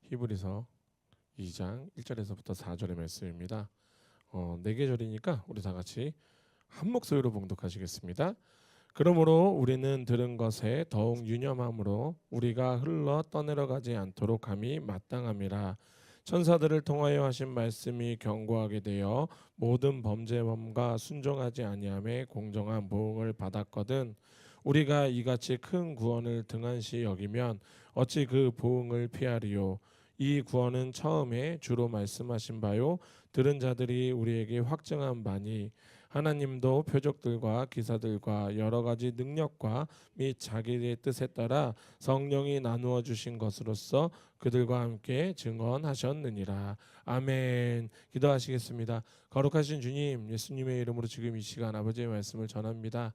히브리서 2장 1절에서부터 4절의 말씀입니다. 4계절이니까 우리 다 같이 한 목소리로 봉독하시겠습니다. 그러므로 우리는 들은 것에 더욱 유념함으로 우리가 흘러 떠내려가지 않도록 함이 마땅함이라. 천사들을 통하여 하신 말씀이 견고하게 되어 모든 범죄범과 순종하지 아니함에 공정한 보응을 받았거든. 우리가 이같이 큰 구원을 등한시 여기면 어찌 그 보응을 피하리요. 이 구원은 처음에 주로 말씀하신 바요 들은 자들이 우리에게 확증한 바니 하나님도 표적들과 기사들과 여러 가지 능력과 및 자기의 뜻에 따라 성령이 나누어 주신 것으로서 그들과 함께 증언하셨느니라. 아멘. 기도하시겠습니다. 거룩하신 주님, 예수님의 이름으로 지금 이 시간 아버지의 말씀을 전합니다.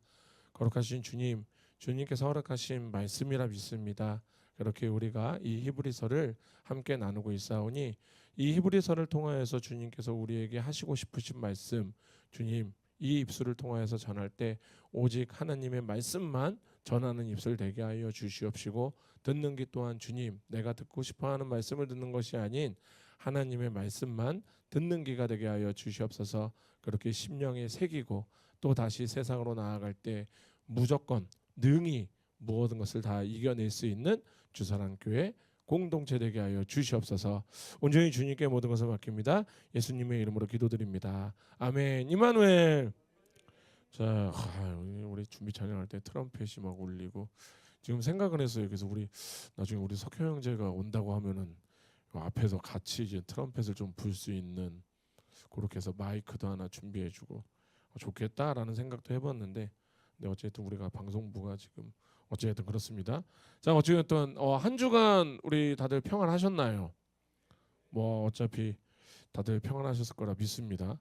거룩하신 주님, 주님께서 허락하신 말씀이라 믿습니다. 그렇게 우리가 이 히브리서를 함께 나누고 있사오니 이 히브리서를 통하여서 주님께서 우리에게 하시고 싶으신 말씀, 주님 이 입술을 통하여서 전할 때 오직 하나님의 말씀만 전하는 입술 되게 하여 주시옵시고, 듣는 귀 또한 주님 내가 듣고 싶어하는 말씀을 듣는 것이 아닌 하나님의 말씀만 듣는 귀가 되게 하여 주시옵소서. 그렇게 심령에 새기고 또 다시 세상으로 나아갈 때 무조건 능히 모든 것을 다 이겨낼 수 있는 주사랑교회 공동체 되게 하여 주시옵소서. 온전히 주님께 모든 것을 맡깁니다. 예수님의 이름으로 기도드립니다. 아멘. 이마누엘. 자, 우리 준비 찬양할 때 트럼펫이 막 울리고 지금 생각은 했어요. 그래서 우리 나중에 우리 석효 형제가 온다고 하면은 앞에서 같이 이제 트럼펫을 좀 불 수 있는 그렇게 해서 마이크도 하나 준비해주고 좋겠다라는 생각도 해봤는데, 근데 어쨌든 우리가 방송부가 지금 어쨌든 그렇습니다. 자, 어쨌든 한 주간 우리 다들 평안하셨나요? 뭐 어차피 다들 평안하셨을 거라 믿습니다.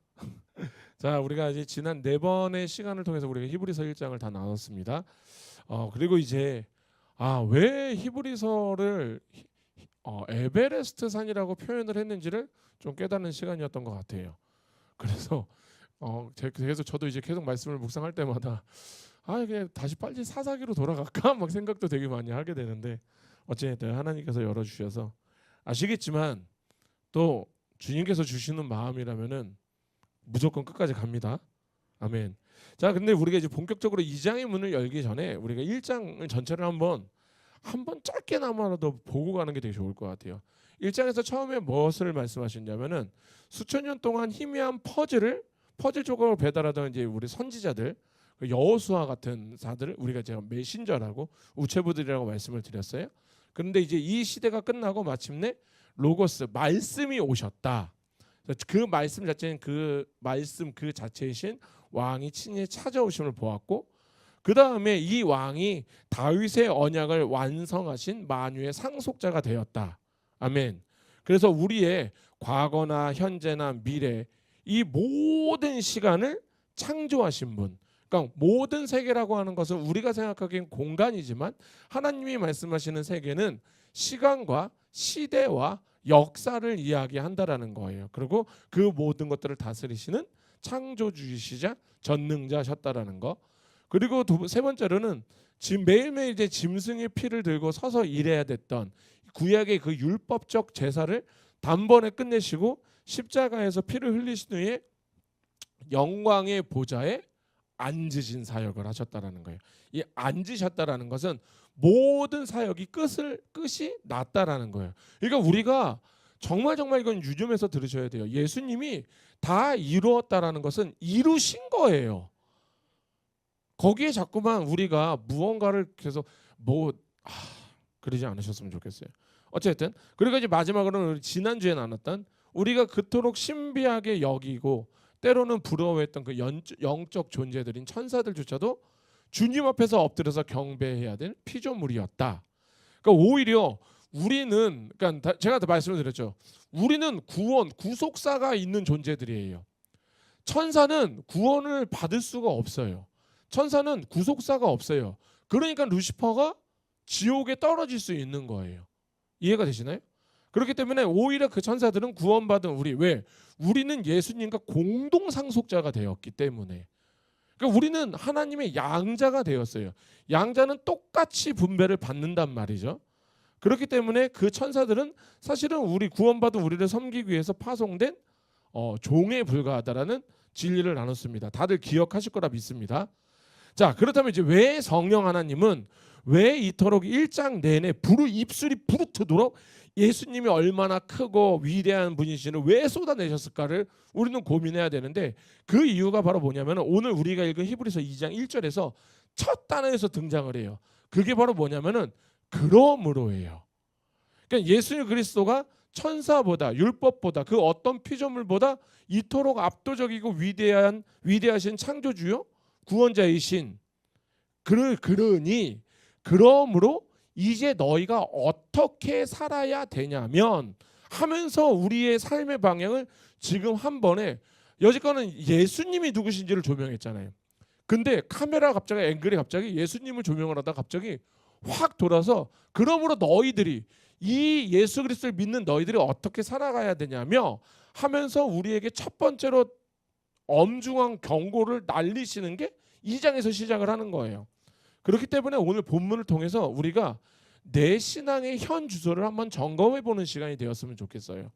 자, 우리가 이제 지난 4번의 시간을 통해서 우리가 히브리서 1장을 다 나눴습니다. 그리고 이제 왜 히브리서를 에베레스트 산이라고 표현을 했는지를 좀 깨닫는 시간이었던 것 같아요. 그래서 그래서 저도 이제 계속 말씀을 묵상할 때마다 그냥 다시 빨리 사사기로 돌아갈까 막 생각도 되게 많이 하게 되는데, 어쨌든 하나님께서 열어주셔서 아시겠지만 또 주님께서 주시는 마음이라면은 무조건 끝까지 갑니다. 아멘. 자, 근데 우리가 이제 본격적으로 2장의 문을 열기 전에 우리가 1장을 전체를 한번 짧게나마라도 보고 가는 게 되게 좋을 것 같아요. 1장에서 처음에 무엇을 말씀하셨냐면은 수천 년 동안 희미한 퍼즐 조각을 배달하던 이제 우리 선지자들, 여호수아 같은 자들을 우리가 제가 메신저라고 우체부들이라고 말씀을 드렸어요. 그런데 이제 이 시대가 끝나고 마침내 로고스 말씀이 오셨다. 그 말씀 자체는 그 말씀 그 자체이신 왕이 친히 찾아오심을 보았고, 그 다음에 이 왕이 다윗의 언약을 완성하신 만유의 상속자가 되었다. 아멘. 그래서 우리의 과거나 현재나 미래 이 모든 시간을 창조하신 분, 그러니까 모든 세계라고 하는 것은 우리가 생각하기엔 공간이지만 하나님이 말씀하시는 세계는 시간과 시대와 역사를 이야기한다라는 거예요. 그리고 그 모든 것들을 다스리시는 창조주이시자 전능자셨다라는 거. 그리고 세 번째로는 지금 매일매일 이제 짐승의 피를 들고 서서 일해야 됐던 구약의 그 율법적 제사를 단번에 끝내시고 십자가에서 피를 흘리신 후에 영광의 보좌에 앉으신 사역을 하셨다라는 거예요. 이 앉으셨다라는 것은 모든 사역이 끝이 났다라는 거예요. 그러니까 우리가 정말 이건 유념해서 들으셔야 돼요. 예수님이 다 이루었다라는 것은 이루신 거예요. 거기에 자꾸만 우리가 무언가를 계속 그러지 않으셨으면 좋겠어요. 어쨌든 그리고 이제 마지막으로는 지난주에 나눴던 우리가 그토록 신비하게 여기고 때로는 부러워했던 그 영적 존재들인 천사들조차도 주님 앞에서 엎드려서 경배해야 될 피조물이었다. 그러니까 오히려 우리는, 그러니까 제가 다 말씀을 드렸죠. 우리는 구속사가 있는 존재들이에요. 천사는 구원을 받을 수가 없어요. 천사는 구속사가 없어요. 그러니까 루시퍼가 지옥에 떨어질 수 있는 거예요. 이해가 되시나요? 그렇기 때문에 오히려 그 천사들은 구원받은 왜? 우리는 예수님과 공동 상속자가 되었기 때문에. 그러니까 우리는 하나님의 양자가 되었어요. 양자는 똑같이 분배를 받는단 말이죠. 그렇기 때문에 그 천사들은 사실은 우리 구원받은 우리를 섬기기 위해서 파송된 종에 불과하다라는 진리를 나눴습니다. 다들 기억하실 거라 믿습니다. 자, 그렇다면 이제 왜 성령 하나님은 왜 이토록 1장 내내 입술이 부르트도록 예수님이 얼마나 크고 위대한 분이신을 왜 쏟아내셨을까를 우리는 고민해야 되는데, 그 이유가 바로 뭐냐면 오늘 우리가 읽은 히브리서 2장 1절에서 첫 단어에서 등장을 해요. 그게 바로 뭐냐면은 그러므로예요. 그러니까 예수 그리스도가 천사보다 율법보다 그 어떤 피조물보다 이토록 압도적이고 위대하신 창조주요 구원자이신 그러니 그러므로 이제 너희가 어떻게 살아야 되냐면 하면서 우리의 삶의 방향을 지금 한 번에, 여지까지는 예수님이 누구신지를 조명했잖아요. 근데 카메라 갑자기 앵글이 갑자기 예수님을 조명을 하다 갑자기 확 돌아서 그러므로 너희들이 이 예수 그리스도를 믿는 너희들이 어떻게 살아가야 되냐며 하면서 우리에게 첫 번째로 엄중한 경고를 날리시는 게 2장에서 시작을 하는 거예요. 그렇기 때문에 오늘 본문을 통해서 우리가 내 신앙의 현 주소를 한번 점검해 보는 시간이 되었으면 좋겠어요.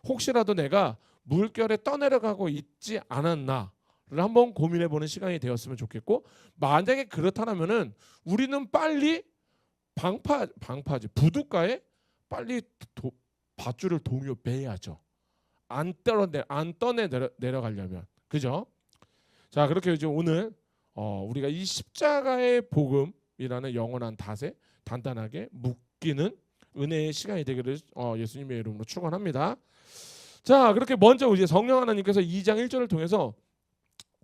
혹시라도 내가 물결에 떠내려가고 있지 않았나를 한번 고민해 보는 시간이 되었으면 좋겠고, 만약에 그렇다면은 우리는 빨리 부둣가에 빨리 밧줄을 동요매야죠. 안 떠내 내려가려면, 그죠? 자, 그렇게 이제 오늘 우리가 이 십자가의 복음이라는 영원한 닷에 단단하게 묶이는 은혜의 시간이 되기를 예수님의 이름으로 축원합니다. 자, 그렇게 먼저 이제 성령 하나님께서 2장 1절을 통해서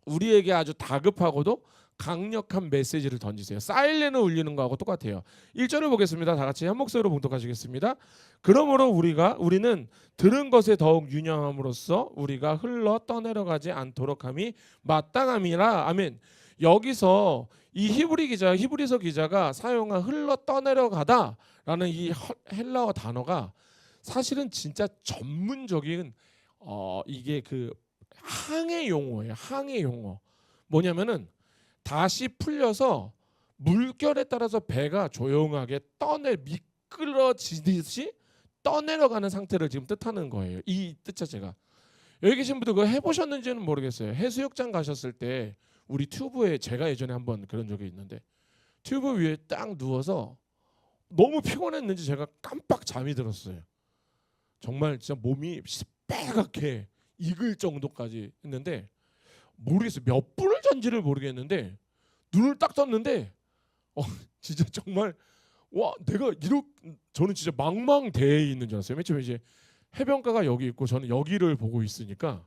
우리에게 아주 다급하고도 강력한 메시지를 던지세요. 사일렌을 울리는 거하고 똑같아요. 1절을 보겠습니다. 다 같이 한 목소리로 봉독하시겠습니다. 그러므로 우리는 들은 것에 더욱 유념함으로써 우리가 흘러 떠내려가지 않도록 함이 마땅함이라. 아멘. 여기서 이 히브리서 기자가 사용한 흘러 떠내려가다라는 이 헬라어 단어가 사실은 진짜 전문적인 이게 그 항해 용어예요. 항해 용어. 뭐냐면은 다시 풀려서 물결에 따라서 배가 조용하게 미끄러지듯이 떠내려가는 상태를 지금 뜻하는 거예요. 이 뜻 자체가. 여기 계신 분들 그거 해보셨는지는 모르겠어요. 해수욕장 가셨을 때 우리 튜브에, 제가 예전에 한번 그런 적이 있는데 튜브 위에 딱 누워서 너무 피곤했는지 제가 깜빡 잠이 들었어요. 정말 진짜 몸이 시뻘겋게 익을 정도까지 했는데 모르겠어요. 몇 분을 잔지를 모르겠는데 눈을 딱 떴는데 진짜 정말 저는 진짜 망망대해에 있는 줄 알았어요. 맨 처음에 이제 해변가가 여기 있고 저는 여기를 보고 있으니까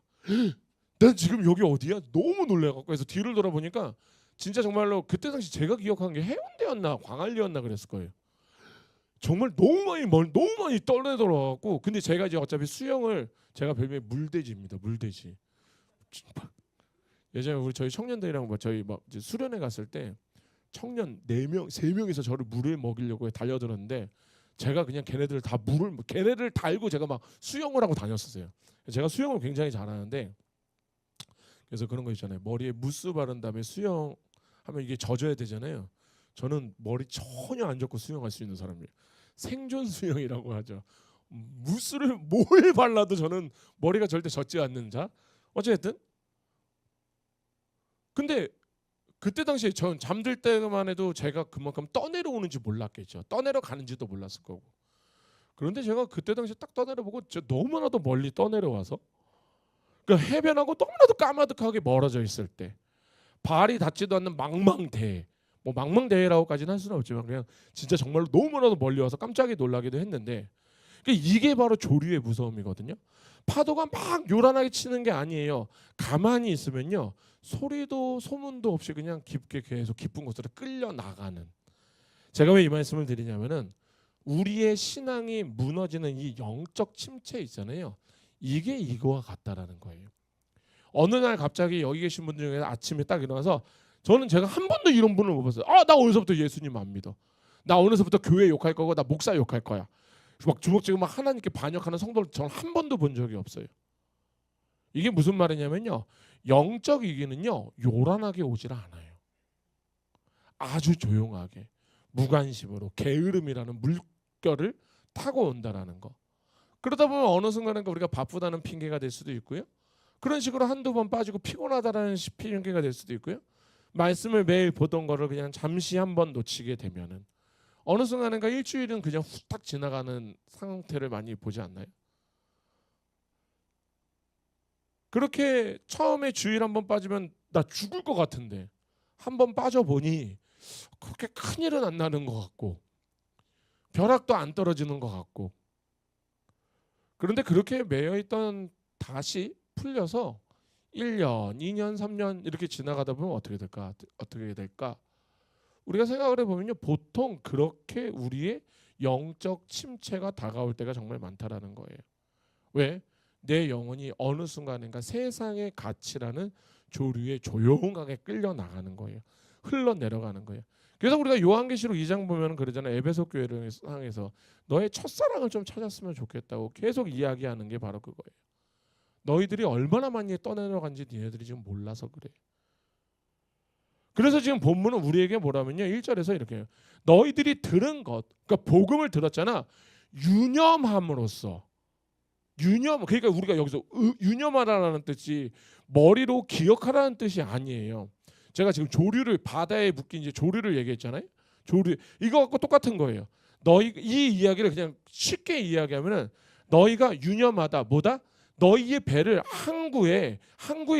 난 지금 여기 어디야? 너무 놀래갖고 그래서 뒤를 돌아보니까 진짜 정말로 그때 당시 제가 기억한 게 해운대였나 광안리였나 그랬을 거예요. 정말 너무 많이 떨려들어갖고, 근데 제가 이제 어차피 수영을, 제가 별명이 물돼지입니다. 물돼지. 예전에 저희 청년들이랑 저희 이제 수련회 갔을 때 청년 4명, 3명이서 저를 물에 먹이려고 달려들었는데 제가 그냥 걔네들 달고 제가 막 수영을 하고 다녔었어요. 제가 수영을 굉장히 잘하는데, 그래서 그런 거 있잖아요. 머리에 무스 바른 다음에 수영하면 이게 젖어야 되잖아요. 저는 머리 전혀 안 젖고 수영할 수 있는 사람이에요. 생존 수영이라고 하죠. 무스를 뭘 발라도 저는 머리가 절대 젖지 않는 자. 어쨌든 근데 그때 당시에 전 잠들 때만 해도 제가 그만큼 떠내려오는지 몰랐겠죠. 떠내려가는지도 몰랐을 거고. 그런데 제가 그때 당시에 딱 떠내려보고 진짜 너무나도 멀리 떠내려와서 그 해변하고 너무나도 까마득하게 멀어져 있을 때 발이 닿지도 않는 망망대해, 뭐 망망대해라고까지는 할 수는 없지만 그냥 진짜 정말로 너무나도 멀리 와서 깜짝이 놀라기도 했는데, 이게 바로 조류의 무서움이거든요. 파도가 막 요란하게 치는 게 아니에요. 가만히 있으면요 소리도 소문도 없이 그냥 깊게 계속 깊은 곳으로 끌려 나가는. 제가 왜 이 말씀을 드리냐면은 우리의 신앙이 무너지는 이 영적 침체 있잖아요. 이게 이거와 같다라는 거예요. 어느 날 갑자기 여기 계신 분들 중에 아침에 딱 일어나서, 저는 제가 한 번도 이런 분을 못 봤어요. 나 오늘서부터 예수님 안 믿어. 나 오늘서부터 교회 욕할 거고 나 목사 욕할 거야. 막 주먹쥐고 막 하나님께 반역하는 성도를 저는 한 번도 본 적이 없어요. 이게 무슨 말이냐면요, 영적 위기는요 요란하게 오질 않아요. 아주 조용하게 무관심으로 게으름이라는 물결을 타고 온다라는 거. 그러다 보면 어느 순간에 우리가 바쁘다는 핑계가 될 수도 있고요. 그런 식으로 한두 번 빠지고 피곤하다라는 핑계가 될 수도 있고요. 말씀을 매일 보던 거를 그냥 잠시 한번 놓치게 되면은 어느 순간인가 일주일은 그냥 후딱 지나가는 상태를 많이 보지 않나요? 그렇게 처음에 주일 한번 빠지면 나 죽을 것 같은데 한번 빠져보니 그렇게 큰일은 안 나는 것 같고 벼락도 안 떨어지는 것 같고 그런데 그렇게 매여있던 다시 풀려서 1년, 2년, 3년 이렇게 지나가다 보면 어떻게 될까? 어떻게 될까? 우리가 생각을 해보면요. 보통 그렇게 우리의 영적 침체가 다가올 때가 정말 많다라는 거예요. 왜? 내 영혼이 어느 순간인가 세상의 가치라는 조류에 조용하게 끌려 나가는 거예요. 흘러내려가는 거예요. 그래서 우리가 요한계시록 2장 보면 그러잖아요. 에베소 교회를 향해서 너의 첫사랑을 좀 찾았으면 좋겠다고 계속 이야기하는 게 바로 그거예요. 너희들이 얼마나 많이 떠내려간지 니네들이 지금 몰라서 그래. 그래서 지금 본문은 우리에게 뭐라면요. 1절에서 이렇게 해요. 너희들이 들은 것, 그러니까 복음을 들었잖아. 유념함으로써 그러니까 우리가 여기서 유념하라는 뜻이 머리로 기억하라는 뜻이 아니에요. 제가 지금 조류를 바다에 묶인 이제 조류를 얘기했잖아요. 조류 이거 갖고 똑같은 거예요. 너희 이 이야기를 그냥 쉽게 이야기하면은 너희가 유념하다 뭐다? 너희의 배를 항구의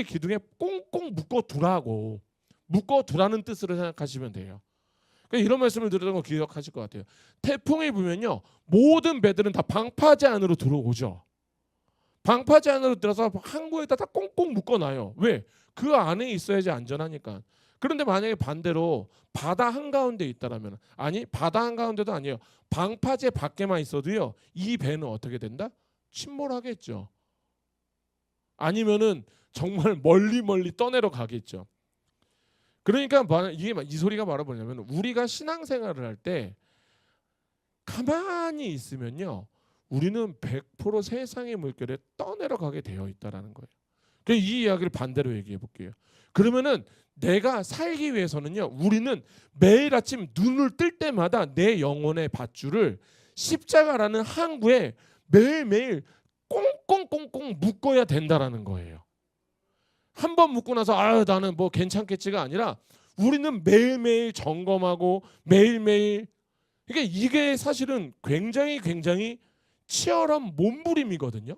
기둥에 꽁꽁 묶어 두라는 뜻으로 생각하시면 돼요. 그러니까 이런 말씀을 드렸던 거 기억하실 것 같아요. 태풍이 불면요 모든 배들은 다 방파제 안으로 들어오죠. 방파제 안으로 들어서 항구에다 다 꽁꽁 묶어놔요. 왜? 그 안에 있어야지 안전하니까. 그런데 만약에 반대로 바다 한가운데 있다라면 아니 바다 한가운데도 아니에요. 방파제 밖에만 있어도요 이 배는 어떻게 된다? 침몰하겠죠. 아니면은 정말 멀리 떠내려 가겠죠. 그러니까 이게 이 소리가 바로 뭐냐면 우리가 신앙생활을 할 때 가만히 있으면요 우리는 100% 세상의 물결에 떠내려가게 되어 있다라는 거예요. 그래서 이 이야기를 반대로 얘기해 볼게요. 그러면은 내가 살기 위해서는요 우리는 매일 아침 눈을 뜰 때마다 내 영혼의 밧줄을 십자가라는 항구에 매일매일 꽁꽁꽁꽁 묶어야 된다라는 거예요. 한 번 묶고 나서 나는 뭐 괜찮겠지가 아니라 우리는 매일매일 점검하고 매일매일 이게 사실은 굉장히 치열한 몸부림이거든요.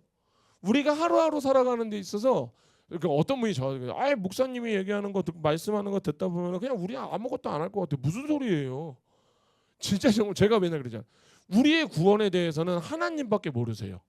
우리가 하루하루 살아가는 데 있어서 어떤 분이 저한테 목사님이 얘기하는 거 말씀하는 거 듣다 보면 그냥 우리 아무것도 안 할 것 같아. 무슨 소리예요? 진짜 제가 맨날 그러잖아요. 우리의 구원에 대해서는 하나님밖에 모르세요.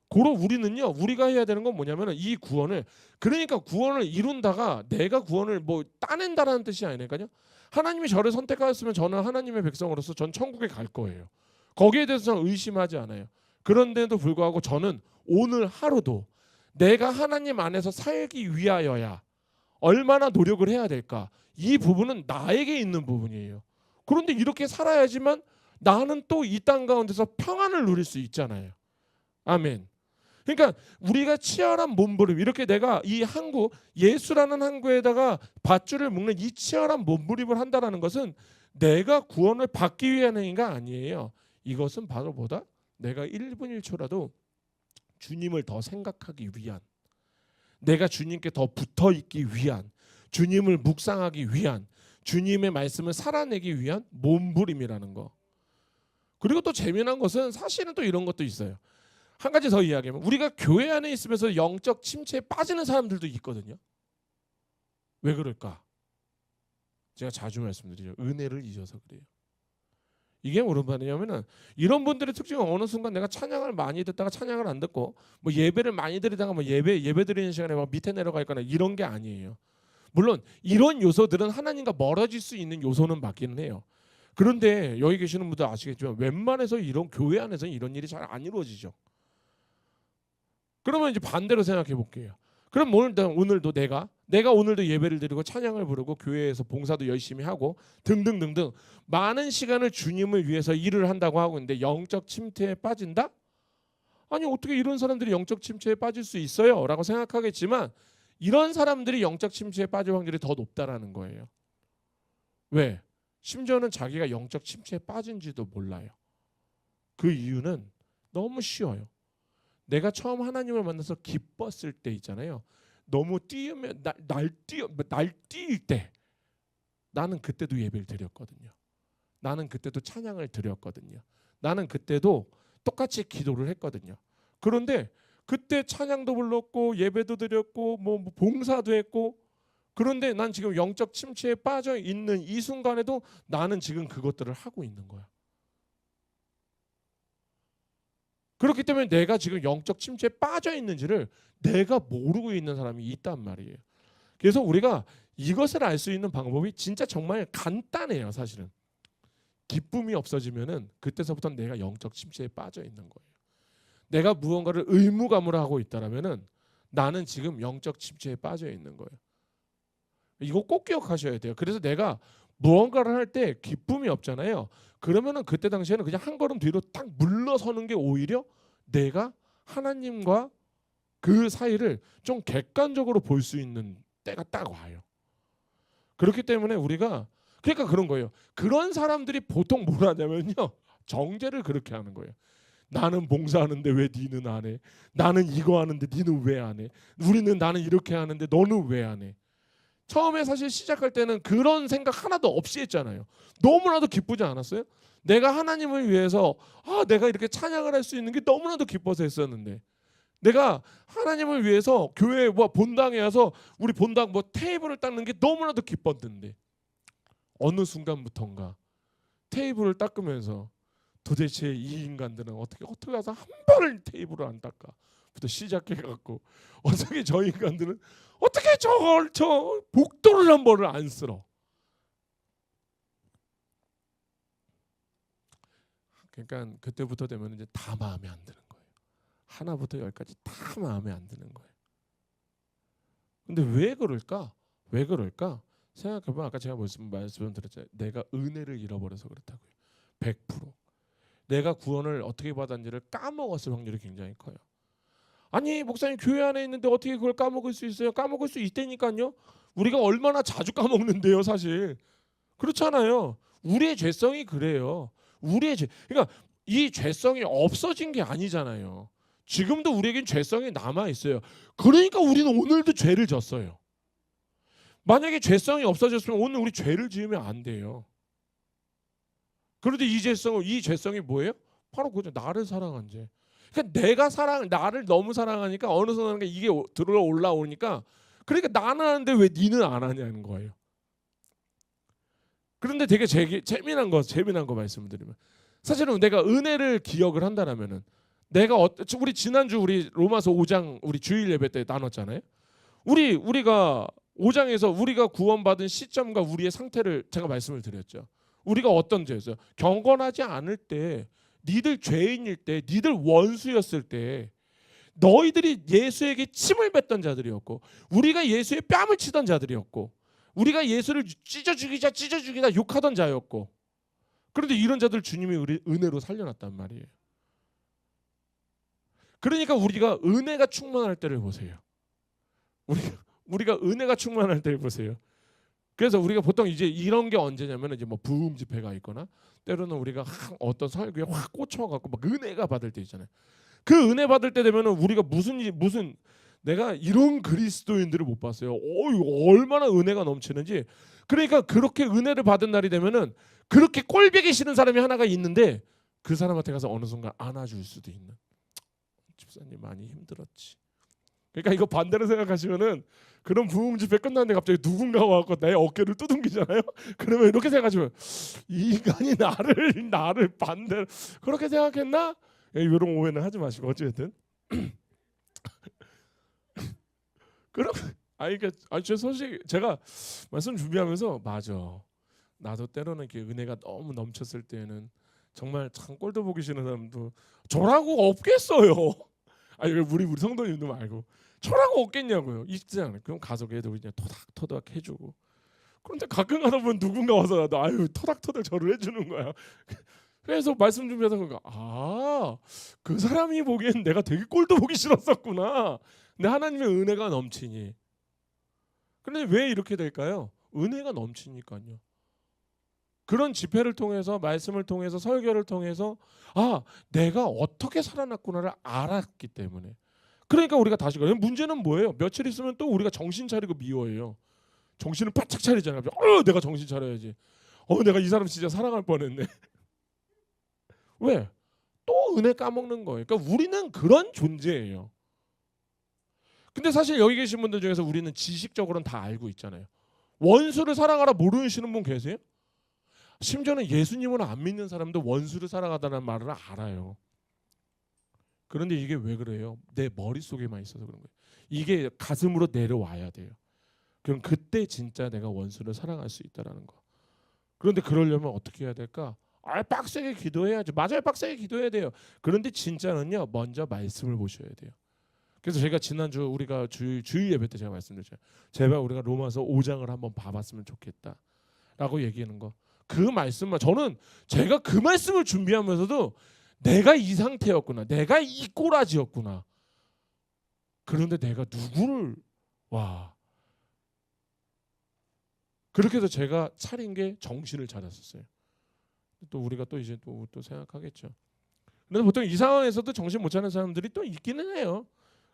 고로 우리는요 우리가 해야 되는 건 뭐냐면 이 구원을 그러니까 구원을 이룬다가 내가 구원을 뭐 따낸다라는 뜻이 아니니까요. 하나님이 저를 선택하였으면 저는 하나님의 백성으로서 전 천국에 갈 거예요. 거기에 대해서 저는 의심하지 않아요. 그런데도 불구하고 저는 오늘 하루도 내가 하나님 안에서 살기 위하여야 얼마나 노력을 해야 될까? 이 부분은 나에게 있는 부분이에요. 그런데 이렇게 살아야지만 나는 또 이 땅 가운데서 평안을 누릴 수 있잖아요. 아멘. 그러니까 우리가 치열한 몸부림 이렇게 내가 이 항구 예수라는 항구에다가 밧줄을 묶는 이 치열한 몸부림을 한다라는 것은 내가 구원을 받기 위한 행위가 아니에요. 이것은 바로 뭐다? 내가 1분 1초라도 주님을 더 생각하기 위한 내가 주님께 더 붙어 있기 위한 주님을 묵상하기 위한 주님의 말씀을 살아내기 위한 몸부림이라는 거. 그리고 또 재미난 것은 사실은 또 이런 것도 있어요. 한 가지 더 이야기하면 우리가 교회 안에 있으면서 영적 침체에 빠지는 사람들도 있거든요. 왜 그럴까? 제가 자주 말씀드리죠. 은혜를 잊어서 그래요. 이게 무슨 말이냐면은 이런 분들의 특징은 어느 순간 내가 찬양을 많이 듣다가 찬양을 안 듣고 뭐 예배를 많이 드리다가 뭐 예배 드리는 시간에 막 밑에 내려가 있거나 이런 게 아니에요. 물론 이런 요소들은 하나님과 멀어질 수 있는 요소는 맞기는 해요. 그런데 여기 계시는 분들 아시겠지만 웬만해서 이런 교회 안에서는 이런 일이 잘 안 이루어지죠. 그러면 이제 반대로 생각해 볼게요. 그럼 오늘도 내가 오늘도 예배를 드리고 찬양을 부르고 교회에서 봉사도 열심히 하고 등등등등 많은 시간을 주님을 위해서 일을 한다고 하고 있는데 영적 침체에 빠진다? 아니 어떻게 이런 사람들이 영적 침체에 빠질 수 있어요? 라고 생각하겠지만 이런 사람들이 영적 침체에 빠질 확률이 더 높다라는 거예요. 왜? 심지어는 자기가 영적 침체에 빠진지도 몰라요. 그 이유는 너무 쉬워요. 내가 처음 하나님을 만나서 기뻤을 때 있잖아요. 너무 뛰면 날뛸 때 나는 그때도 예배를 드렸거든요. 나는 그때도 찬양을 드렸거든요. 나는 그때도 똑같이 기도를 했거든요. 그런데 그때 찬양도 불렀고 예배도 드렸고 뭐 봉사도 했고, 그런데 난 지금 영적 침체에 빠져 있는 이 순간에도 나는 지금 그것들을 하고 있는 거야. 그렇기 때문에 내가 지금 영적 침체에 빠져 있는지를 내가 모르고 있는 사람이 있단 말이에요. 그래서 우리가 이것을 알 수 있는 방법이 진짜 정말 간단해요. 사실은 기쁨이 없어지면은 그때서부터 내가 영적 침체에 빠져 있는 거예요. 내가 무언가를 의무감으로 하고 있다라면은 나는 지금 영적 침체에 빠져 있는 거예요. 이거 꼭 기억하셔야 돼요. 그래서 내가 무언가를 할 때 기쁨이 없잖아요. 그러면은 그때 당시에는 그냥 한 걸음 뒤로 딱 물러서는 게 오히려 내가 하나님과 그 사이를 좀 객관적으로 볼 수 있는 때가 딱 와요. 그렇기 때문에 우리가 그러니까 그런 거예요. 그런 사람들이 보통 뭘 하냐면요, 정죄를 그렇게 하는 거예요. 나는 봉사하는데 왜 니는 안 해? 나는 이거 하는데 니는 왜 안 해? 나는 이렇게 하는데 너는 왜 안 해? 처음에 사실 시작할 때는 그런 생각 하나도 없이 했잖아요. 너무나도 기쁘지 않았어요? 내가 하나님을 위해서 내가 이렇게 찬양을 할 수 있는 게 너무나도 기뻐서 했었는데, 내가 하나님을 위해서 교회 본당에 와서 우리 본당 테이블을 닦는 게 너무나도 기뻤는데 어느 순간부턴가 테이블을 닦으면서 도대체 이 인간들은 어떻게 가서 한 번을 테이블을 안 닦아부터 시작해갖고, 어떻게 저 인간들은 어떻게 저 복도를 한 번을 안 쓸어. 그러니까 그때부터 되면 이제 다 마음에 안 드는 거예요. 하나부터 열까지 다 마음에 안 드는 거예요. 근데 왜 그럴까? 왜 그럴까? 생각해보면 아까 제가 말씀드렸잖아요. 내가 은혜를 잃어버려서 그렇다고요. 100%. 내가 구원을 어떻게 받았는지를 까먹었을 확률이 굉장히 커요. 아니 목사님 교회 안에 있는데 어떻게 그걸 까먹을 수 있어요? 까먹을 수 있다니까요. 우리가 얼마나 자주 까먹는데요, 사실. 그렇잖아요. 우리의 죄성이 그래요. 그러니까 이 죄성이 없어진 게 아니잖아요. 지금도 우리에겐 죄성이 남아 있어요. 그러니까 우리는 오늘도 죄를 졌어요. 만약에 죄성이 없어졌으면 오늘 우리 죄를 지으면 안 돼요. 그런데 이 죄성이 뭐예요? 바로 그죠. 나를 사랑한 죄. 그러니까 나를 너무 사랑하니까 어느 순간에 이게 들어 올라오니까, 그러니까 나는 하는데 왜 니는 안 하냐는 거예요. 그런데 되게 재미난 거 말씀드리면, 사실은 내가 은혜를 기억을 한다라면은 우리 지난주 우리 로마서 5장 우리 주일 예배 때 나눴잖아요. 우리가 5장에서 우리가 구원받은 시점과 우리의 상태를 제가 말씀을 드렸죠. 우리가 어떤 죄였어요? 경건하지 않을 때, 니들 죄인일 때, 니들 원수였을 때 너희들이 예수에게 침을 뱉던 자들이었고, 우리가 예수의 뺨을 치던 자들이었고, 우리가 예수를 찢어 죽이자 욕하던 자였고, 그런데 이런 자들 주님이 우리 은혜로 살려놨단 말이에요. 그러니까 우리가 은혜가 충만할 때를 보세요. 우리가 은혜가 충만할 때를 보세요. 그래서 우리가 보통 이제 이런 게 언제냐면 이제 부흥 집회가 있거나 때로는 우리가 어떤 설교에 확 꽂혀갖고 막 은혜가 받을 때 있잖아요. 그 은혜 받을 때 되면은 우리가 무슨 내가 이런 그리스도인들을 못 봤어요. 얼마나 은혜가 넘치는지. 그러니까 그렇게 은혜를 받은 날이 되면은 그렇게 꼴보기 싫은 사람이 하나가 있는데 그 사람한테 가서 어느 순간 안아줄 수도 있는. 집사님 많이 힘들었지. 그러니까 이거 반대로 생각하시면은 그런 부흥 집회 끝났는데 갑자기 누군가 와서 내 어깨를 두둥기잖아요. 그러면 이렇게 생각하시면 이 인간이 나를 반대로 그렇게 생각했나? 이런 오해는 하지 마시고 어쨌든 그럼 제 소식 제가 말씀 준비하면서 맞아. 나도 때로는 이렇게 은혜가 너무 넘쳤을 때는 정말 참 꼴도 보기 싫은 사람도 저라고 없겠어요. 우리 성도님도 말고 저라고 없겠냐고요. 있지 않아요. 그럼 가서 걔도 그냥 토닥토닥 해주고. 그런데 가끔 가다 보면 누군가 와서 나도 토닥토닥 저를 해주는 거야. 그래서 말씀 준비하다 보니까 그 사람이 보기엔 내가 되게 꼴도 보기 싫었었구나. 근데 하나님의 은혜가 넘치니. 그런데 왜 이렇게 될까요? 은혜가 넘치니까요. 그런 집회를 통해서, 말씀을 통해서, 설교를 통해서 내가 어떻게 살아났구나를 알았기 때문에. 그러니까 우리가 다시 가요. 문제는 뭐예요? 며칠 있으면 또 우리가 정신 차리고 미워해요. 정신을 바짝 차리잖아요. 내가 정신 차려야지. 내가 이 사람 진짜 사랑할 뻔했네. 왜? 또 은혜 까먹는 거예요. 그러니까 우리는 그런 존재예요. 근데 사실 여기 계신 분들 중에서 우리는 지식적으로는 다 알고 있잖아요. 원수를 사랑하라 모르시는 분 계세요? 심지어는 예수님을 안 믿는 사람도 원수를 사랑하다는 말을 알아요. 그런데 이게 왜 그래요? 내 머릿속에만 있어서 그런 거예요. 이게 가슴으로 내려와야 돼요. 그럼 그때 진짜 내가 원수를 사랑할 수 있다는 거. 그런데 그러려면 어떻게 해야 될까? 빡세게 기도해야죠. 맞아요, 빡세게 기도해야 돼요. 그런데 진짜는요, 먼저 말씀을 보셔야 돼요. 그래서 제가 지난주 우리가 주일 예배 때 제가 말씀드렸죠. 제발 우리가 로마서 5장을 한번 봐봤으면 좋겠다라고 얘기하는 거. 그 말씀만 저는 제가 그 말씀을 준비하면서도 내가 이 상태였구나, 내가 이 꼬라지였구나. 그런데 내가 누구를 그렇게 해서 제가 차린 게 정신을 차렸었어요. 또 우리가 또 이제 또 생각하겠죠. 근데 보통 이 상황에서도 정신 못 차리는 사람들이 또 있기는 해요.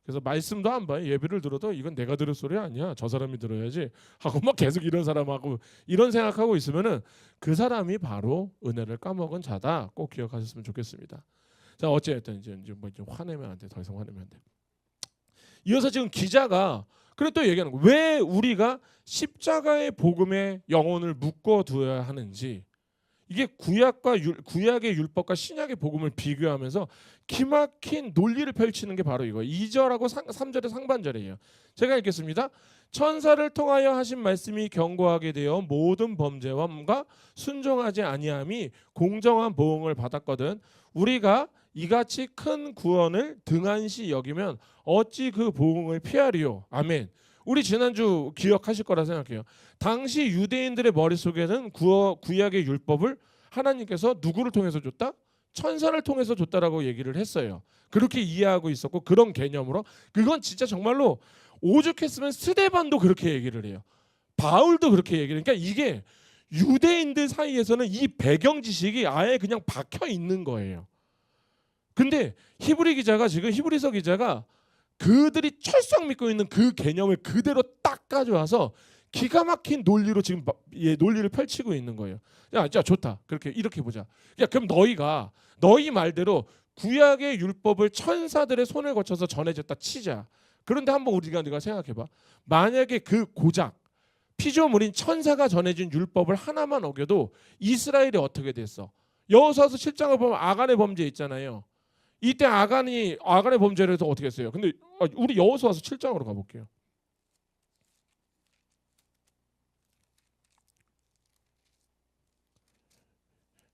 그래서 말씀도 안 봐요. 예배를 들어도 이건 내가 들을 소리 아니야. 저 사람이 들어야지 하고 막 계속 이런 사람하고 이런 생각하고 있으면은 그 사람이 바로 은혜를 까먹은 자다. 꼭 기억하셨으면 좋겠습니다. 자, 어쨌든 이제 화내면 안 돼. 더 이상 화내면 안 돼. 이어서 지금 기자가 그래 또 얘기하는 거예요. 왜 우리가 십자가의 복음에 영혼을 묶어두어야 하는지. 이게 구약의 율법과 신약의 복음을 비교하면서 기막힌 논리를 펼치는 게 바로 이거예요. 2절하고 3절의 상반절이에요. 제가 읽겠습니다. 천사를 통하여 하신 말씀이 경고하게 되어 모든 범죄함과 순종하지 아니함이 공정한 보응을 받았거든. 우리가 이같이 큰 구원을 등한시 여기면 어찌 그 보응을 피하리요. 아멘. 우리 지난주 기억하실 거라 생각해요. 당시 유대인들의 머릿속에는 구약의 율법을 하나님께서 누구를 통해서 줬다? 천사를 통해서 줬다라고 얘기를 했어요. 그렇게 이해하고 있었고 그런 개념으로 그건 진짜 정말로 오죽했으면 스데반도 그렇게 얘기를 해요. 바울도 그렇게 얘기를. 그러니까 이게 유대인들 사이에서는 이 배경 지식이 아예 그냥 박혀 있는 거예요. 근데 히브리서 기자가 그들이 철썩 믿고 있는 그 개념을 그대로 딱 가져와서 기가 막힌 논리로 지금 논리를 펼치고 있는 거예요. 야, 좋다. 이렇게 보자. 야, 그럼 너희 말대로 구약의 율법을 천사들의 손을 거쳐서 전해졌다 치자. 그런데 한번 네가 생각해봐. 만약에 그 고작 피조물인 천사가 전해진 율법을 하나만 어겨도 이스라엘이 어떻게 됐어? 여호수아서 7장을 보면 아간의 범죄 있잖아요. 이때 아간의 범죄를 해서 어떻게 했어요? 근데 우리 여호수아서 7장으로 가볼게요.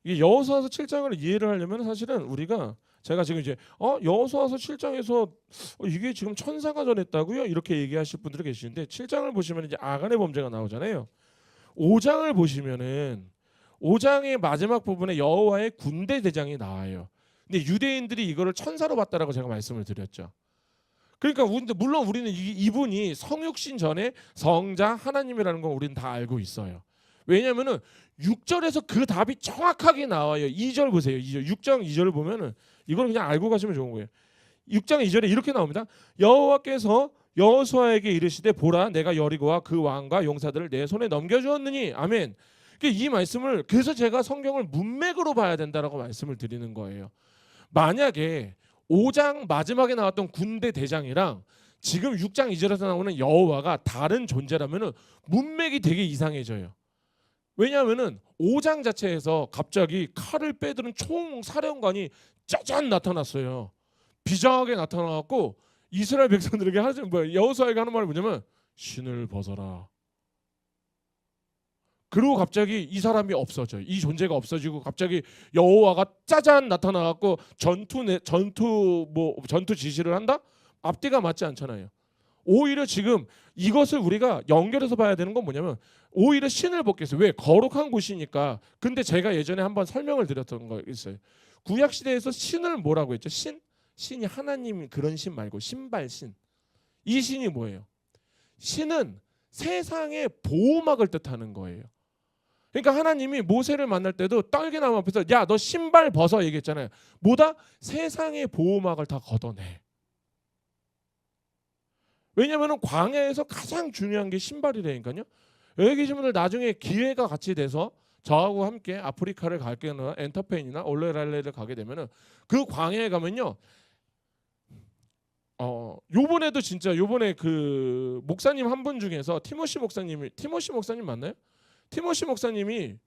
이 여호수아서 7장을 이해를 하려면 사실은 우리가 제가 지금 이제 여호수아서 7장에서 이게 지금 천사가 전했다고요? 이렇게 얘기하실 분들이 계시는데 7장을 보시면 이제 아간의 범죄가 나오잖아요. 5장을 보시면은 5장의 마지막 부분에 여호와의 군대 대장이 나와요. 근데 유대인들이 이거를 천사로 봤다라고 제가 말씀을 드렸죠. 그러니까 물론 우리는 이분이 성육신 전에 성자 하나님이라는 건 우리는 다 알고 있어요. 왜냐하면은 6절에서 그 답이 정확하게 나와요. 2절 보세요. 6장 2절을 보면은 이걸 그냥 알고 가시면 좋은 거예요. 6장 2절에 이렇게 나옵니다. 여호와께서 여호수아에게 이르시되 보라 내가 여리고와 그 왕과 용사들을 내 손에 넘겨주었느니 아멘. 이 말씀을 그래서 제가 성경을 문맥으로 봐야 된다라고 말씀을 드리는 거예요. 만약에 5장 마지막에 나왔던 군대 대장이랑 지금 6장 2절에서 나오는 여호와가 다른 존재라면은 문맥이 되게 이상해져요. 왜냐하면은 5장 자체에서 갑자기 칼을 빼드는 총사령관이 짜잔 나타났어요. 비장하게 나타나갖고 이스라엘 백성들에게 여호수아에게 하는 말이 뭐냐면 신을 벗어라. 그리고 갑자기 이 사람이 없어져요. 이 존재가 없어지고 갑자기 여호와가 짜잔 나타나갖고 전투 지시를 한다? 앞뒤가 맞지 않잖아요. 오히려 지금 이것을 우리가 연결해서 봐야 되는 건 뭐냐면 오히려 신을 벗겠어요. 왜? 거룩한 곳이니까. 근데 제가 예전에 한번 설명을 드렸던 거 있어요. 구약 시대에서 신을 뭐라고 했죠? 신이 하나님 그런 신 말고 신발신. 이 신이 뭐예요? 신은 세상의 보호막을 뜻하는 거예요. 그러니까 하나님이 모세를 만날 때도 떨기나무 앞에서 야, 너 신발 벗어 얘기했잖아요. 뭐다? 세상의 보호막을 다 걷어내. 왜냐하면 광야에서 가장 중요한 게 신발이라니까요. 여기 계신 분들 나중에 기회가 같이 돼서 저하고 함께 아프리카를 갈게나 엔터페인이나 올레랄레를 가게 되면은 그 광야에 가면요. 요번에도 진짜 요번에 그 목사님 한 분 중에서 티모시 목사님 맞나요? 티모시 목사님이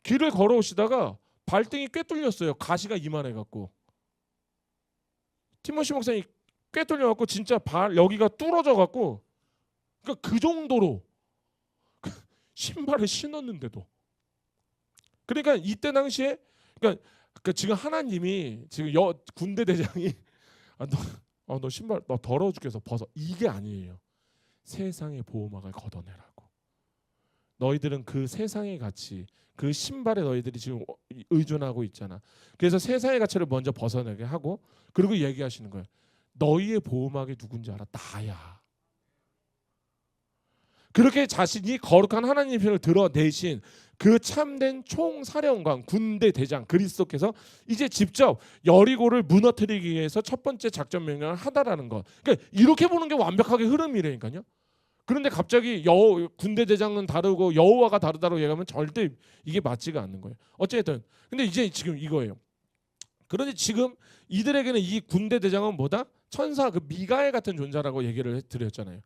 길을 걸어오시다가 발등이 꽤 뚫렸어요. 가시가 이만해 갖고. 티모시 목사님 꽤 뚫려 갖고 진짜 발 여기가 뚫어져 갖고 그러니까 그 정도로 신발을 신었는데도. 그러니까 이때 당시에 그러니까 지금 하나님이 지금 군대 대장이 너 신발 너 더러워 죽겠어 벗어 이게 아니에요. 세상의 보호막을 걷어내라고. 너희들은 그 세상의 가치 그 신발에 너희들이 지금 의존하고 있잖아. 그래서 세상의 가치를 먼저 벗어나게 하고 그리고 얘기하시는 거예요. 너희의 보호막이 누군지 알아? 나야. 그렇게 자신이 거룩한 하나님의 편을 드러내신 그 참된 총사령관 군대 대장 그리스도께서 이제 직접 여리고를 무너뜨리기 위해서 첫 번째 작전 명령을 하다라는 것. 그러니까 이렇게 보는 게 완벽하게 흐름이라니까요. 그런데 갑자기 군대 대장은 다르고 여호와가 다르다고 얘기하면 절대 이게 맞지가 않는 거예요. 어쨌든 근데 이제 지금 이거예요. 그런데 지금 이들에게는 이 군대 대장은 뭐다? 천사 그 미가엘 같은 존재라고 얘기를 드렸잖아요.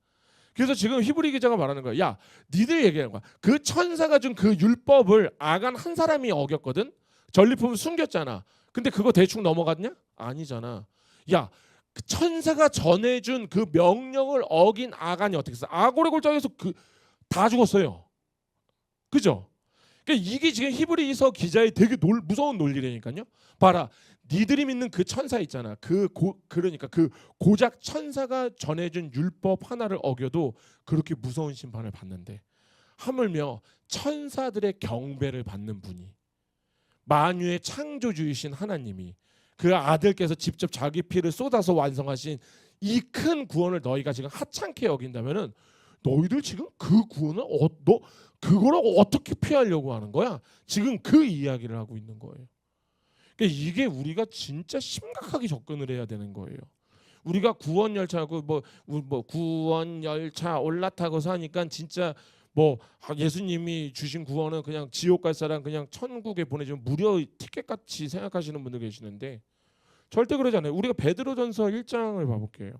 그래서 지금 히브리 기자가 말하는 거야. 야, 니들 얘기하는 거야. 그 천사가 준 그 율법을 아간 한 사람이 어겼거든. 전리품을 숨겼잖아. 근데 그거 대충 넘어갔냐? 아니잖아. 야, 그 천사가 전해준 그 명령을 어긴 아간이 어떻게 했어? 아골의 골짜기에서 다 죽었어요. 그죠? 그러니까 이게 지금 히브리서 기자의 되게 무서운 논리라니까요. 봐라. 니들이 믿는 그 천사 있잖아. 그러니까 그 고작 천사가 전해준 율법 하나를 어겨도 그렇게 무서운 심판을 받는데 하물며 천사들의 경배를 받는 분이 만유의 창조주이신 하나님이 그 아들께서 직접 자기 피를 쏟아서 완성하신 이 큰 구원을 너희가 지금 하찮게 여긴다면은 너희들 지금 그 구원을 너 그거라고 어떻게 피하려고 하는 거야? 지금 그 이야기를 하고 있는 거예요. 그러니까 이게 우리가 진짜 심각하게 접근을 해야 되는 거예요. 우리가 구원 열차하고 뭐 구원 열차 올라타고서 하니까 진짜 뭐 예수님이 주신 구원은 그냥 지옥 갈 사람 그냥 천국에 보내주면 무료 티켓 같이 생각하시는 분들 계시는데 절대 그러지 않아요. 우리가 베드로전서 1장을 봐볼게요.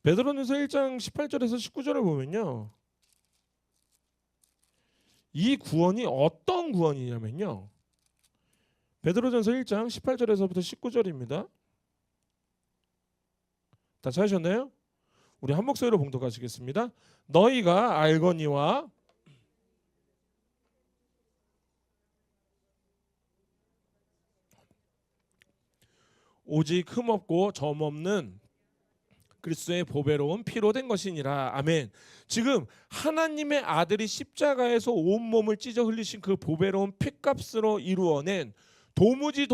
베드로전서 1장 18절에서 19절을 보면요. 이 구원이 어떤 구원이냐면요. 베드로전서 1장 18절에서부터 19절입니다. 다 찾으셨나요? 우리 한 목소리로 봉독하시겠습니다. 너희가 알거니와 오직 흠없고 점없는 그리스도의 보배로운 피로 된 것이니라. 아멘. 지금 하나님의 아들이 십자가에서 온몸을 찢어 흘리신 그 보배로운 피값으로 이루어낸 도무지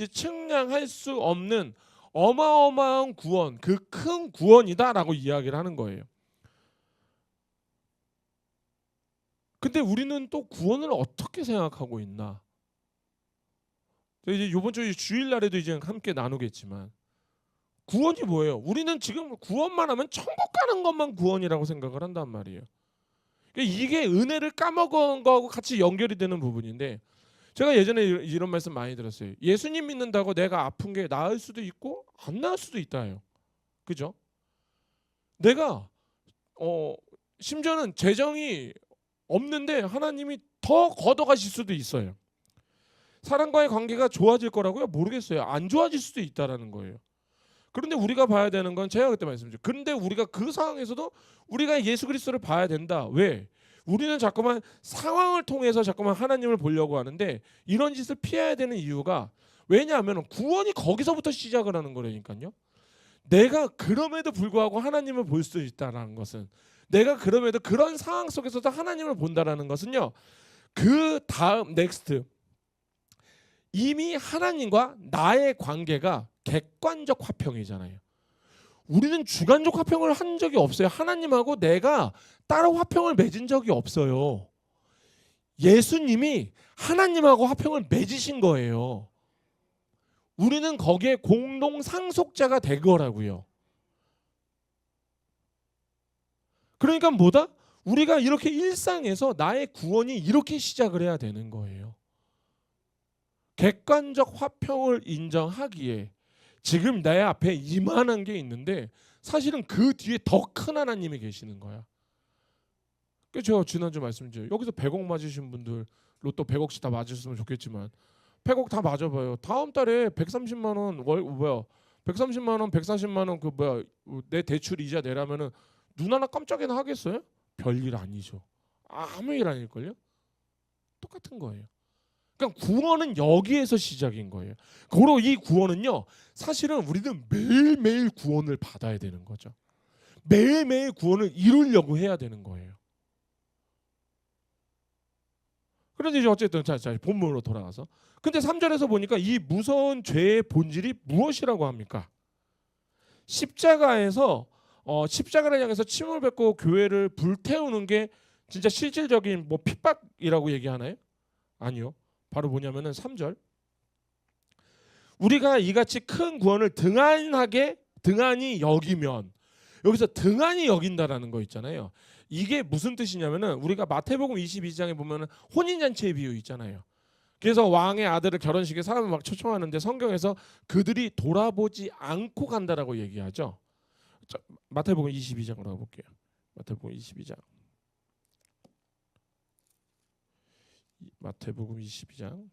측량할 수 없는 어마어마한 구원, 그 큰 구원이다라고 이야기를 하는 거예요. 근데 우리는 또 구원을 어떻게 생각하고 있나? 이제 이번 주 주일날에도 이제 함께 나누겠지만 구원이 뭐예요? 우리는 지금 구원만 하면 천국 가는 것만 구원이라고 생각을 한단 말이에요. 이게 은혜를 까먹은 거하고 같이 연결이 되는 부분인데 제가 예전에 이런 말씀 많이 들었어요. 예수님 믿는다고 내가 아픈 게 나을 수도 있고 안 나을 수도 있다요. 그죠? 내가 심지어는 재정이 없는데 하나님이 더 걷어가실 수도 있어요. 사람과의 관계가 좋아질 거라고요? 모르겠어요. 안 좋아질 수도 있다라는 거예요. 그런데 우리가 봐야 되는 건 제가 그때 말씀드렸죠. 그런데 우리가 그 상황에서도 우리가 예수 그리스도를 봐야 된다. 왜? 우리는 자꾸만 상황을 통해서 자꾸만 하나님을 보려고 하는데 이런 짓을 피해야 되는 이유가 왜냐하면 구원이 거기서부터 시작을 하는 거라니까요. 내가 그럼에도 불구하고 하나님을 볼 수 있다는 것은 내가 그럼에도 그런 상황 속에서도 하나님을 본다라는 것은요. 그 다음 넥스트 이미 하나님과 나의 관계가 객관적 화평이잖아요. 우리는 주간적 화평을 한 적이 없어요. 하나님하고 내가 따로 화평을 맺은 적이 없어요. 예수님이 하나님하고 화평을 맺으신 거예요. 우리는 거기에 공동 상속자가 된 거라고요. 그러니까 뭐다? 우리가 이렇게 일상에서 나의 구원이 이렇게 시작을 해야 되는 거예요. 객관적 화평을 인정하기에 지금 내 앞에 이만한 게 있는데 사실은 그 뒤에 더 큰 하나님이 계시는 거야. 그 제가 지난주 말씀드렸죠. 여기서 100억 맞으신 분들 로또 100억씩 다 맞으셨으면 좋겠지만 100억 다 맞아봐요. 다음 달에 130만 원 130만 원, 140만 원 내 대출 이자 내라면은 눈 하나 깜짝이나 하겠어요? 별일 아니죠. 아무 일 아닐걸요? 똑같은 거예요. 그러니까 구원은 여기에서 시작인 거예요. 그리고 이 구원은요, 사실은 우리는 매일매일 구원을 받아야 되는 거죠. 매일매일 구원을 이루려고 해야 되는 거예요. 그런데 이제 어쨌든 자 본문으로 돌아가서 근데 3절에서 보니까 이 무서운 죄의 본질이 무엇이라고 합니까? 십자가에서 십자가를 향해서 침을 뱉고 교회를 불태우는 게 진짜 실질적인 뭐 핍박이라고 얘기하나요? 아니요. 바로 뭐냐면은 3절. 우리가 이같이 큰 구원을 등한히 여기면, 여기서 등한히 여긴다라는 거 있잖아요. 이게 무슨 뜻이냐면은 우리가 마태복음 22장에 보면은 혼인잔치의 비유 있잖아요. 그래서 왕의 아들을 결혼식에 사람을 막 초청하는데 성경에서 그들이 돌아보지 않고 간다라고 얘기하죠. 자, 마태복음 22장으로 가볼게요. 마태복음 22장. 마태복음 22장.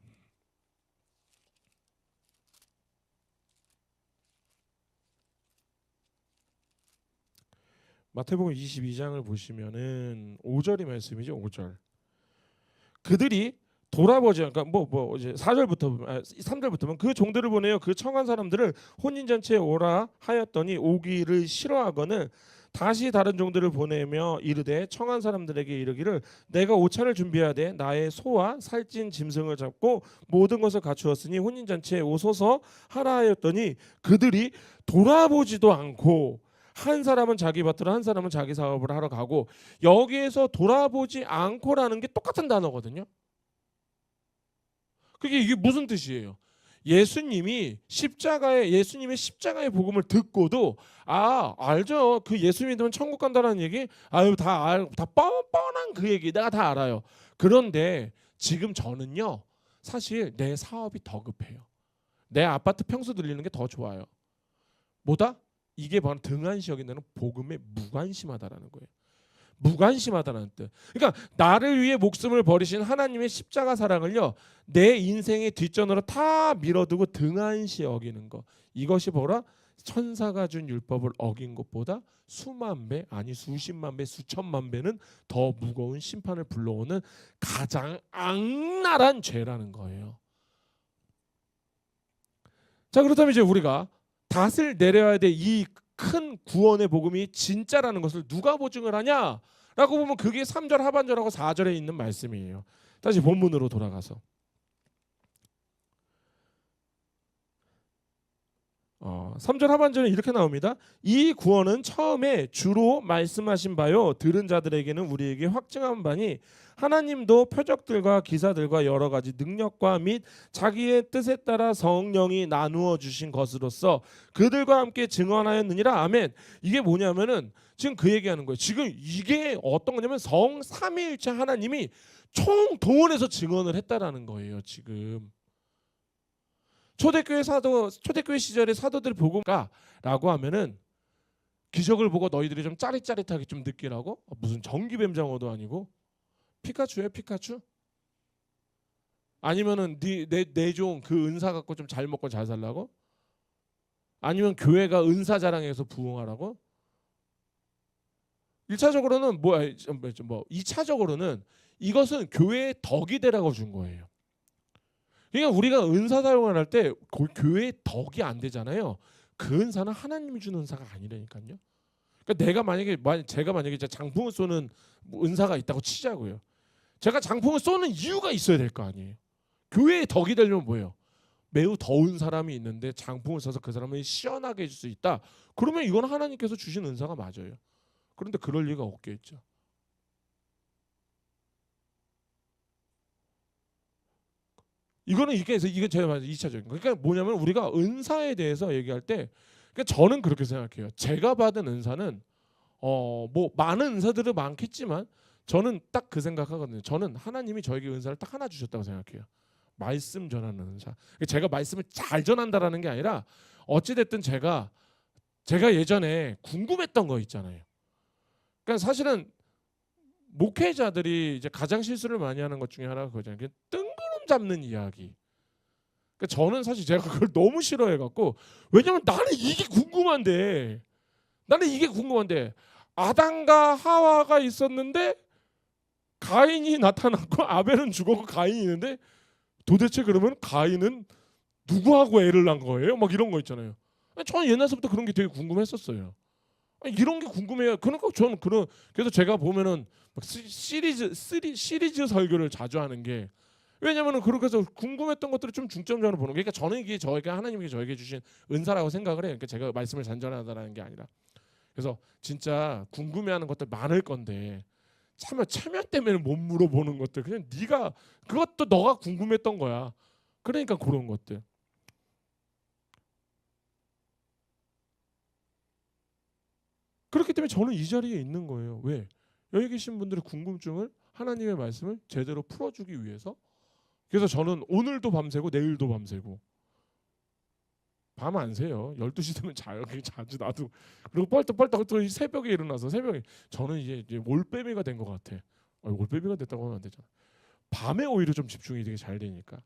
마태복음 22장을 보시면은 5절의 말씀이죠. 5절. 그들이 돌아보지, 그러니까 이제 4절부터 3절부터 보면 그 종들을 보내어 그 청한 사람들을 혼인잔치에 오라 하였더니 오기를 싫어하거늘 다시 다른 종들을 보내며 이르되 청한 사람들에게 이르기를 내가 옷차를 준비해야 돼 나의 소와 살찐 짐승을 잡고 모든 것을 갖추었으니 혼인잔치에 오소서 하라 하였더니 그들이 돌아보지도 않고 한 사람은 자기 밭으로 한 사람은 자기 사업을 하러 가고, 여기에서 돌아보지 않고라는 게 똑같은 단어거든요. 그게 이게 무슨 뜻이에요? 예수님의 십자가의 복음을 듣고도 알죠. 그 예수 믿으면 천국 간다는 얘기 다 뻔한 그 얘기 내가 다 알아요. 그런데 지금 저는요 사실 내 사업이 더 급해요. 내 아파트 평수 들리는 게 더 좋아요. 뭐다? 이게 바로 등한시 여긴다는 복음에 무관심하다라는 거예요. 무관심하다는 뜻. 그러니까 나를 위해 목숨을 버리신 하나님의 십자가 사랑을요 내 인생의 뒷전으로 다 밀어두고 등한시 여기는 거. 이것이 뭐라? 천사가 준 율법을 어긴 것보다 수만 배, 아니 수십만 배, 수천만 배는 더 무거운 심판을 불러오는 가장 악랄한 죄라는 거예요. 자, 그렇다면 이제 우리가 닷을 내려야 될 이 큰 구원의 복음이 진짜라는 것을 누가 보증을 하냐라고 보면 그게 3절 하반절하고 4절에 있는 말씀이에요. 다시 본문으로 돌아가서 3절 하반절에 이렇게 나옵니다. 이 구원은 처음에 주로 말씀하신 바요 들은 자들에게는 우리에게 확증한 바니 하나님도 표적들과 기사들과 여러 가지 능력과 및 자기의 뜻에 따라 성령이 나누어 주신 것으로서 그들과 함께 증언하였느니라. 아멘. 이게 뭐냐면은 지금 그 얘기하는 거예요. 지금 이게 어떤 거냐면 성 삼위일체 하나님이 총동원해서 증언을 했다라는 거예요. 지금 초대교회 시절에 사도들 복음가라고 하면은 기적을 보고 너희들이 좀 짜릿짜릿하게 좀 느끼라고? 무슨 전기뱀장어도 아니고 피카츄예요, 피카츄? 아니면은 내 종 그 은사 갖고 좀 잘 먹고 잘 살라고? 아니면 교회가 은사 자랑해서 부흥하라고? 1차적으로는 2차적으로는 이것은 교회의 덕이 되라고 준 거예요. 그러니까 우리가 은사 사용을 할 때 교회의 덕이 안 되잖아요. 그 은사는 하나님이 주는 은사가 아니라니까요. 그러니까 제가 만약에 장풍을 쏘는 은사가 있다고 치자고요. 제가 장풍을 쏘는 이유가 있어야 될 거 아니에요. 교회의 덕이 되려면 뭐예요? 매우 더운 사람이 있는데 장풍을 써서 그 사람을 시원하게 해줄 수 있다. 그러면 이건 하나님께서 주신 은사가 맞아요. 그런데 그럴 리가 없겠죠. 이게 제가 말한 2차적인 거. 그러니까 뭐냐면 우리가 은사에 대해서 얘기할 때 그러니까 저는 그렇게 생각해요. 제가 받은 은사는 뭐 많은 은사들은 많겠지만 저는 딱 그 생각하거든요. 저는 하나님이 저에게 은사를 딱 하나 주셨다고 생각해요. 말씀 전하는 은사. 제가 말씀을 잘 전한다라는 게 아니라 어찌 됐든 제가 예전에 궁금했던 거 있잖아요. 그러니까 사실은 목회자들이 이제 가장 실수를 많이 하는 것 중에 하나가 그거잖아요. 뜬구름 잡는 이야기. 그러니까 저는 사실 제가 그걸 너무 싫어해 갖고 왜냐면 나는 이게 궁금한데 아담과 하와가 있었는데 가인이 나타났고 아벨은 죽었고 가인이 있는데 도대체 그러면 가인은 누구하고 애를 낳은 거예요? 막 이런 거 있잖아요. 저는 옛날부터 그런 게 되게 궁금했었어요. 이런 게 궁금해요. 그러니까 저는 그래서 제가 보면은 시리즈 설교를 자주 하는 게 왜냐면은 그렇게 해서 궁금했던 것들을 좀 중점적으로 보는 거. 그러니까 저는 이게 하나님이 저에게 주신 은사라고 생각을 해요. 그러니까 제가 말씀을 잔전하다라는 게 아니라. 그래서 진짜 궁금해하는 것들 많을 건데 참여 때문에 못 물어보는 것들 그냥 네가 그것도 너가 궁금했던 거야. 그러니까 그런 것들. 그렇기 때문에 저는 이 자리에 있는 거예요. 왜? 여기 계신 분들의 궁금증을 하나님의 말씀을 제대로 풀어주기 위해서. 그래서 저는 오늘도 밤새고 내일도 밤새고 밤 안 새요. 12시 되면 자요. 자주 나도. 그리고 뻘떡뻘떡 또 새벽에 일어나서 새벽에 저는 이제 올빼미가 된 것 같아. 올빼미가 됐다고 하면 안 되잖아. 밤에 오히려 좀 집중이 되게 잘 되니까.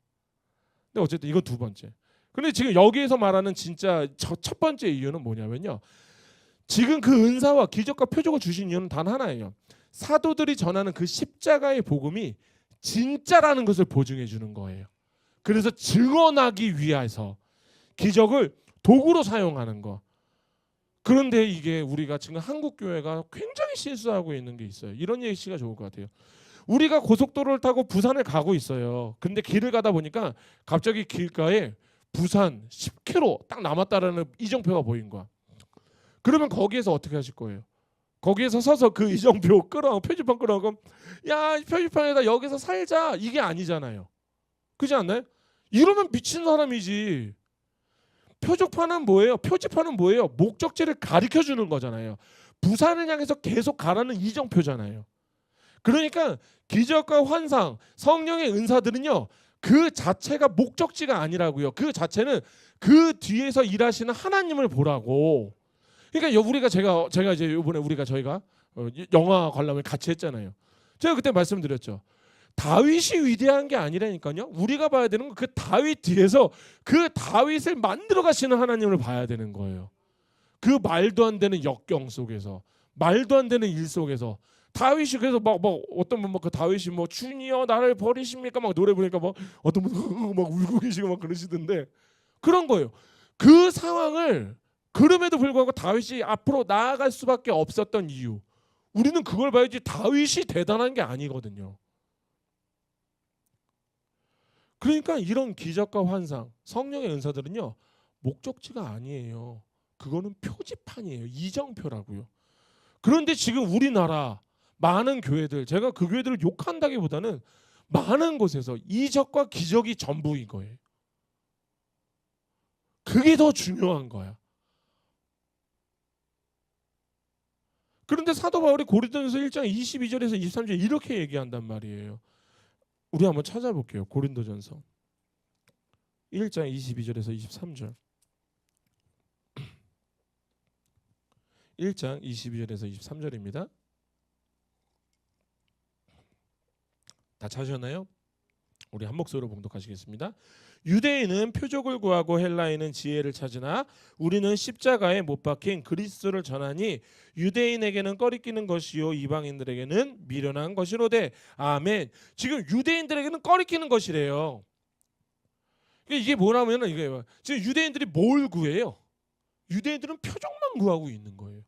근데 어쨌든 이건 두 번째. 근데 지금 여기에서 말하는 진짜 첫 번째 이유는 뭐냐면요. 지금 그 은사와 기적과 표적을 주신 이유는 단 하나예요. 사도들이 전하는 그 십자가의 복음이 진짜라는 것을 보증해 주는 거예요. 그래서 증언하기 위해서 기적을 도구로 사용하는 거. 그런데 이게 우리가 지금 한국 교회가 굉장히 실수하고 있는 게 있어요. 이런 예시가 좋을 것 같아요. 우리가 고속도로를 타고 부산을 가고 있어요. 근데 길을 가다 보니까 갑자기 길가에 부산 10km 딱 남았다라는 이정표가 보인 거야. 그러면 거기에서 어떻게 하실 거예요? 거기에서 서서 그 이정표 표지판 끌어가고 야 표지판에다 여기서 살자 이게 아니잖아요. 그렇지 않나요? 이러면 미친 사람이지. 표지판은 뭐예요? 목적지를 가리켜 주는 거잖아요. 부산을 향해서 계속 가라는 이정표잖아요. 그러니까 기적과 환상, 성령의 은사들은요. 그 자체가 목적지가 아니라고요. 그 자체는 그 뒤에서 일하시는 하나님을 보라고. 그러니까 우리가 제가 이제 이번에 저희가 영화 관람을 같이 했잖아요. 제가 그때 말씀드렸죠. 다윗이 위대한 게 아니라니까요. 우리가 봐야 되는 건 그 다윗 뒤에서 그 다윗을 만들어 가시는 하나님을 봐야 되는 거예요. 그 말도 안 되는 역경 속에서, 말도 안 되는 일 속에서 다윗이 그래서 막 어떤 분 막 그 다윗이 뭐 주니여 나를 버리십니까 막 노래 부르니까 막 어떤 분 막 울고 계시고 막 그러시던데 그런 거예요. 그 상황을 그럼에도 불구하고 다윗이 앞으로 나아갈 수밖에 없었던 이유. 우리는 그걸 봐야지 다윗이 대단한 게 아니거든요. 그러니까 이런 기적과 환상, 성령의 은사들은요. 목적지가 아니에요. 그거는 표지판이에요. 이정표라고요. 그런데 지금 우리나라 많은 교회들, 제가 그 교회들을 욕한다기보다는 많은 곳에서 이적과 기적이 전부인 거예요. 그게 더 중요한 거야. 그런데 사도 바울이 고린도전서 1장 22절에서 23절 이렇게 얘기한단 말이에요. 우리 한번 찾아볼게요. 고린도전서 1장 22절에서 23절. 1장 22절에서 23절입니다. 다 찾으셨나요? 우리 한 목소리로 봉독하시겠습니다. 유대인은 표적을 구하고 헬라인은 지혜를 찾으나 우리는 십자가에 못 박힌 그리스도를 전하니 유대인에게는 꺼리끼는 것이요 이방인들에게는 미련한 것이로되 아멘. 지금 유대인들에게는 꺼리끼는 것이래요. 이게 뭐냐면은 이게 지금 유대인들이 뭘 구해요? 유대인들은 표적만 구하고 있는 거예요.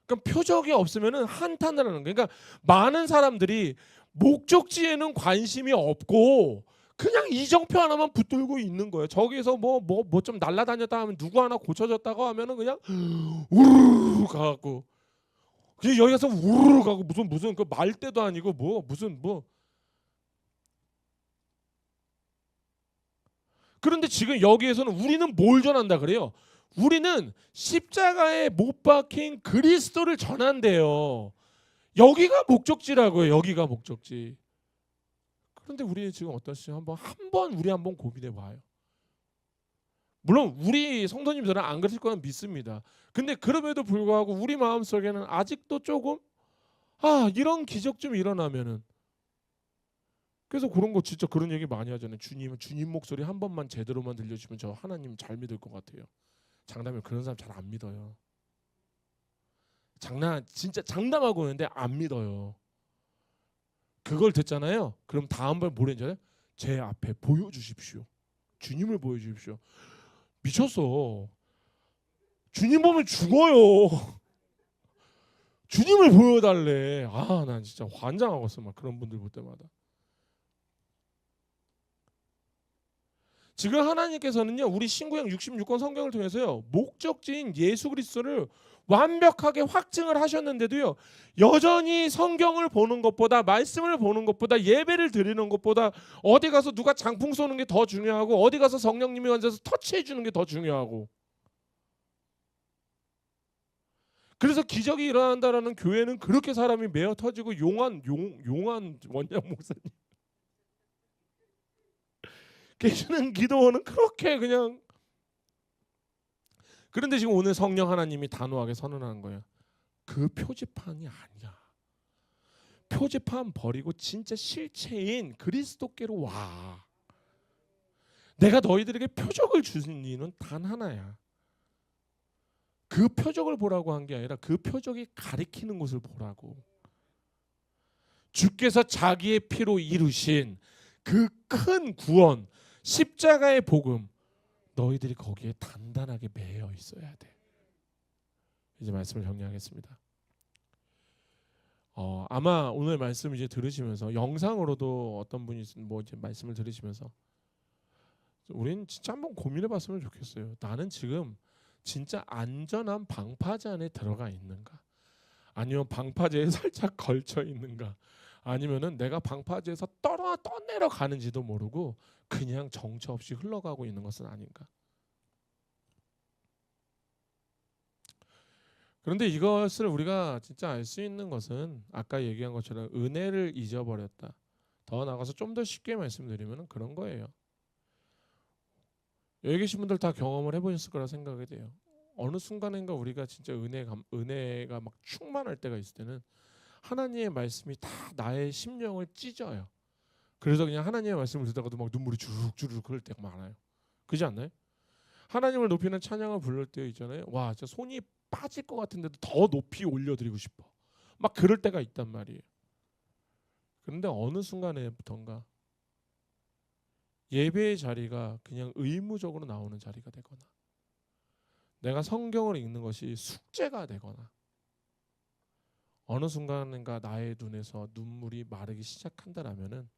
그러니까 표적이 없으면은 한탄을 하는 거예요. 그러니까 많은 사람들이 목적지에는 관심이 없고 그냥 이정표 하나만 붙들고 있는 거예요. 저기서 뭐 좀 날라다녔다 하면 누구 하나 고쳐졌다고 하면은 그냥 우르르 가고, 그냥 여기 가서 우르르 가고, 무슨 그 말대도 아니고 무슨 그런데 지금 여기에서는 우리는 뭘 전한다 그래요? 우리는 십자가에 못 박힌 그리스도를 전한대요. 여기가 목적지라고요. 여기가 목적지. 그런데 우리 지금 어떠시? 한번 우리 한번 고민해 봐요. 물론 우리 성도님들은 안 그러실 거는 믿습니다. 근데 그럼에도 불구하고 우리 마음속에는 아직도 조금 이런 기적 좀 일어나면은, 그래서 그런 거 진짜 그런 얘기 많이 하잖아요. 주님 목소리 한 번만 제대로만 들려주면 저 하나님 잘 믿을 것 같아요. 장담해, 그런 사람 잘 안 믿어요. 진짜 장담하고 있는데 안 믿어요. 그걸 듣잖아요. 그럼 다음번 뭐랬잖아요. 제 앞에 보여주십시오. 주님을 보여주십시오. 미쳤어. 주님 보면 죽어요. 주님을 보여달래. 난 진짜 환장하겠어. 막 그런 분들 볼 때마다. 지금 하나님께서는요, 우리 신구약 66권 성경을 통해서요, 목적지인 예수 그리스도를 완벽하게 확증을 하셨는데도요, 여전히 성경을 보는 것보다, 말씀을 보는 것보다, 예배를 드리는 것보다, 어디 가서 누가 장풍 쏘는 게 더 중요하고, 어디 가서 성령님이 앉아서 터치해 주는 게 더 중요하고, 그래서 기적이 일어난다라는 교회는 그렇게 사람이 메어 터지고, 용한 원장 목사님 계시는 기도는 그렇게 그냥. 그런데 지금 오늘 성령 하나님이 단호하게 선언하는 거예요. 그 표지판이 아니야. 표지판 버리고 진짜 실체인 그리스도께로 와. 내가 너희들에게 표적을 주신 이유는 단 하나야. 그 표적을 보라고 한 게 아니라 그 표적이 가리키는 것을 보라고. 주께서 자기의 피로 이루신 그 큰 구원, 십자가의 복음, 너희들이 거기에 단단하게 매여 있어야 돼. 이제 말씀을 정리하겠습니다. 아마 오늘 말씀 이제 들으시면서, 영상으로도 어떤 분이 이제 말씀을 들으시면서, 우린 진짜 한번 고민해봤으면 좋겠어요. 나는 지금 진짜 안전한 방파제 안에 들어가 있는가? 아니면 방파제에 살짝 걸쳐 있는가? 아니면은 내가 방파제에서 떠내려 가는지도 모르고 그냥 정처 없이 흘러가고 있는 것은 아닌가? 그런데 이것을 우리가 진짜 알 수 있는 것은 아까 얘기한 것처럼 은혜를 잊어버렸다. 더 나아가서 좀 더 쉽게 말씀드리면 그런 거예요. 여기 계신 분들 다 경험을 해보셨을 거라 생각이 돼요. 어느 순간인가 우리가 진짜 은혜가 막 충만할 때가 있을 때는 하나님의 말씀이 다 나의 심령을 찢어요. 그래서 그냥 하나님의 말씀을 듣다가도 막 눈물이 주룩주룩 흐를 때가 많아요. 그렇지 않나요? 하나님을 높이는 찬양을 부를 때 있잖아요. 와, 진짜 손이 빠질 것 같은데도 더 높이 올려드리고 싶어. 막 그럴 때가 있단 말이에요. 그런데 어느 순간에부턴가 예배의 자리가 그냥 의무적으로 나오는 자리가 되거나, 내가 성경을 읽는 것이 숙제가 되거나, 어느 순간인가 나의 눈에서 눈물이 마르기 시작한다라면은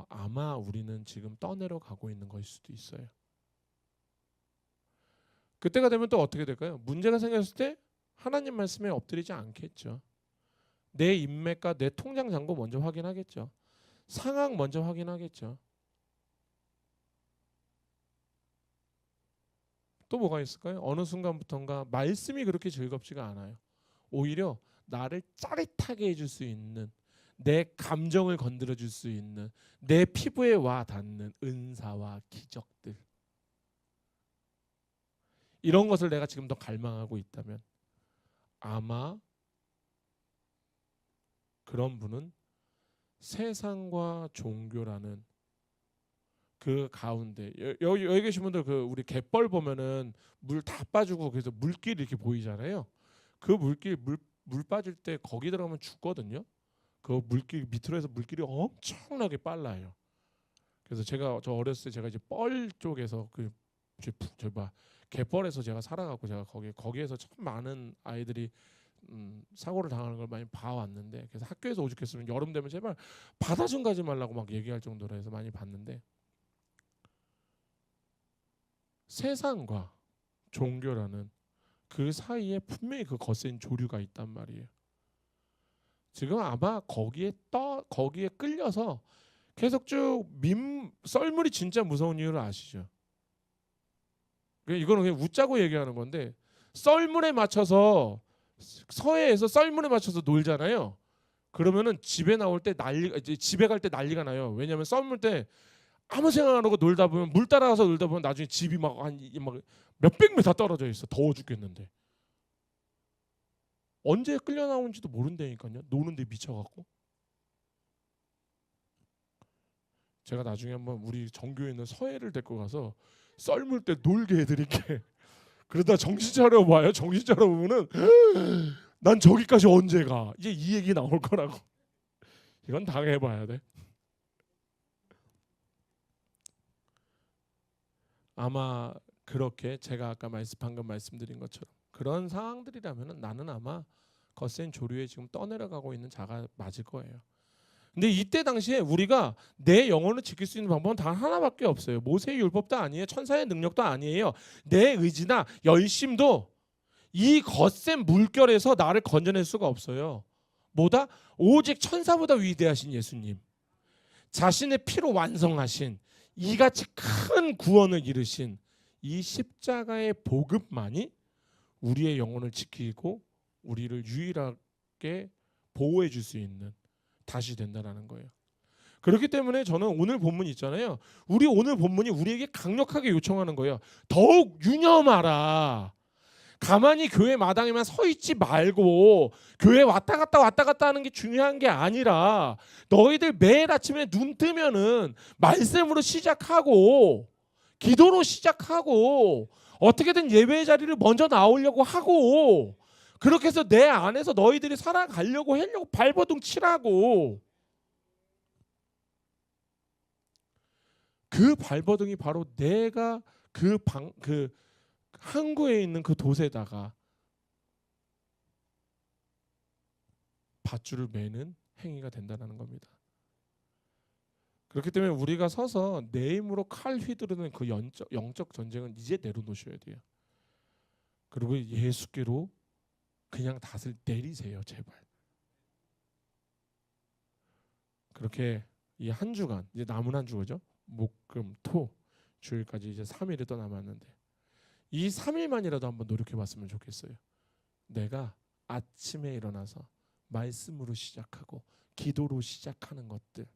아마 우리는 지금 떠내려 가고 있는 것일 수도 있어요. 그때가 되면 또 어떻게 될까요? 문제가 생겼을 때 하나님 말씀에 엎드리지 않겠죠. 내 인맥과 내 통장 잔고 먼저 확인하겠죠. 상황 먼저 확인하겠죠. 또 뭐가 있을까요? 어느 순간부터인가 말씀이 그렇게 즐겁지가 않아요. 오히려 나를 짜릿하게 해줄 수 있는, 내 감정을 건드려 줄 수 있는, 내 피부에 와 닿는 은사와 기적들, 이런 것을 내가 지금 더 갈망하고 있다면 아마 그런 분은 세상과 종교라는 그 가운데, 여기 계신 분들 그 우리 갯벌 보면은 물 다 빠지고 그래서 물길이 이렇게 보이잖아요. 그 물 빠질 때 거기 들어가면 죽거든요. 그 물길 밑으로 해서 물길이 엄청나게 빨라요. 그래서 저 어렸을 때 제가 이제 뻘 쪽에서 저 갯벌에서 제가 살아가고, 제가 거기에서 참 많은 아이들이 사고를 당하는 걸 많이 봐왔는데, 그래서 학교에서 오죽했으면 여름 되면 제발 바다 좀 가지 말라고 막 얘기할 정도로 해서 많이 봤는데, 세상과 종교라는 그 사이에 분명히 그 거센 조류가 있단 말이에요. 지금 아마 거기에 끌려서 계속 쭉 썰물이 진짜 무서운 이유를 아시죠? 이거는 그냥 웃자고 얘기하는 건데, 썰물에 맞춰서 서해에서 썰물에 맞춰서 놀잖아요. 그러면은 집에 갈 때 난리가 나요. 왜냐하면 썰물 때 아무 생각 안 하고 놀다 보면, 물 따라가서 놀다 보면 나중에 집이 막 한 막 몇백 미터 떨어져 있어. 더워 죽겠는데. 언제 끌려 나온지도 모른다니까요. 노는데 미쳐갖고. 제가 나중에 한번 우리 전교에 있는 서해를 데리고 가서 썰물 때 놀게 해드릴게. 그러다 정신 차려 봐요. 정신 차려 보면은 난 저기까지 언제 가? 이제 이 얘기 나올 거라고. 이건 당해봐야 돼. 아마 그렇게 제가 아까 방금 말씀드린 것처럼 그런 상황들이라면 나는 아마 거센 조류에 지금 떠내려가고 있는 자가 맞을 거예요. 근데 이때 당시에 우리가 내 영혼을 지킬 수 있는 방법은 단 하나밖에 없어요. 모세의 율법도 아니에요. 천사의 능력도 아니에요. 내 의지나 열심도 이 거센 물결에서 나를 건져낼 수가 없어요. 뭐다? 오직 천사보다 위대하신 예수님, 자신의 피로 완성하신 이같이 큰 구원을 이루신 이 십자가의 복음만이 우리의 영혼을 지키고 우리를 유일하게 보호해 줄 수 있는 다시 된다라는 거예요. 그렇기 때문에 저는 오늘 본문 있잖아요. 우리 오늘 본문이 우리에게 강력하게 요청하는 거예요. 더욱 유념하라. 가만히 교회 마당에만 서 있지 말고 교회 왔다 갔다 하는 게 중요한 게 아니라 너희들 매일 아침에 눈 뜨면은 말씀으로 시작하고 기도로 시작하고 어떻게든 예배의 자리를 먼저 나오려고 하고, 그렇게 해서 내 안에서 너희들이 살아가려고 하려고 발버둥 치라고. 그 발버둥이 바로 내가 그 항구에 있는 그 돛에다가 밧줄을 매는 행위가 된다는 겁니다. 그렇기 때문에 우리가 서서 내 힘으로 칼 휘두르는 그 영적 전쟁은 이제 내려놓으셔야 돼요. 그리고 예수께로 그냥 닷을 내리세요, 제발. 그렇게 이 한 주간, 이제 남은 한 주죠. 목, 금, 토, 주일까지 이제 3일이 더 남았는데 이 3일만이라도 한번 노력해 봤으면 좋겠어요. 내가 아침에 일어나서 말씀으로 시작하고 기도로 시작하는 것들.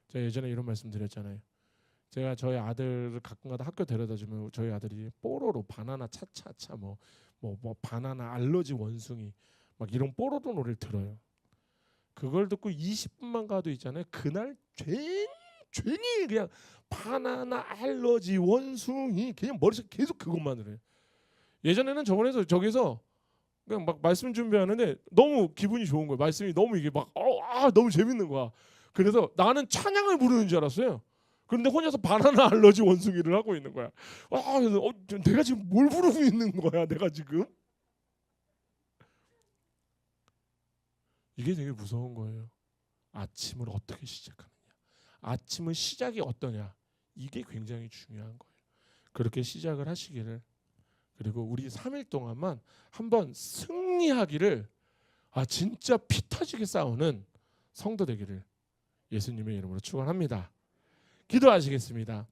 제가 예전에 이런 말씀 드렸잖아요. 제가 저희 아들을 가끔가다 학교 데려다 주면 저희 아들이 뽀로로, 바나나 차차차 뭐 바나나 알러지 원숭이 막 이런 뽀로로 노래를 들어요. 그걸 듣고 20분만 가도 있잖아요. 그날 종일 그냥 바나나 알러지 원숭이 그냥 머릿속에 계속 그것만 해요. 예전에는 저기서 그냥 막 말씀 준비하는데 너무 기분이 좋은 거예요. 말씀이 너무 이게 막 너무 재밌는 거야. 그래서 나는 찬양을 부르는 줄 알았어요. 그런데 혼자서 바나나 알러지 원숭이를 하고 있는 거야. 내가 지금 뭘 부르고 있는 거야, 내가 지금? 이게 되게 무서운 거예요. 아침을 어떻게 시작하느냐, 아침의 시작이 어떠냐, 이게 굉장히 중요한 거예요. 그렇게 시작을 하시기를, 그리고 우리 3일 동안만 한번 승리하기를, 진짜 피 터지게 싸우는 성도 되기를 예수님의 이름으로 축원합니다. 기도하시겠습니다.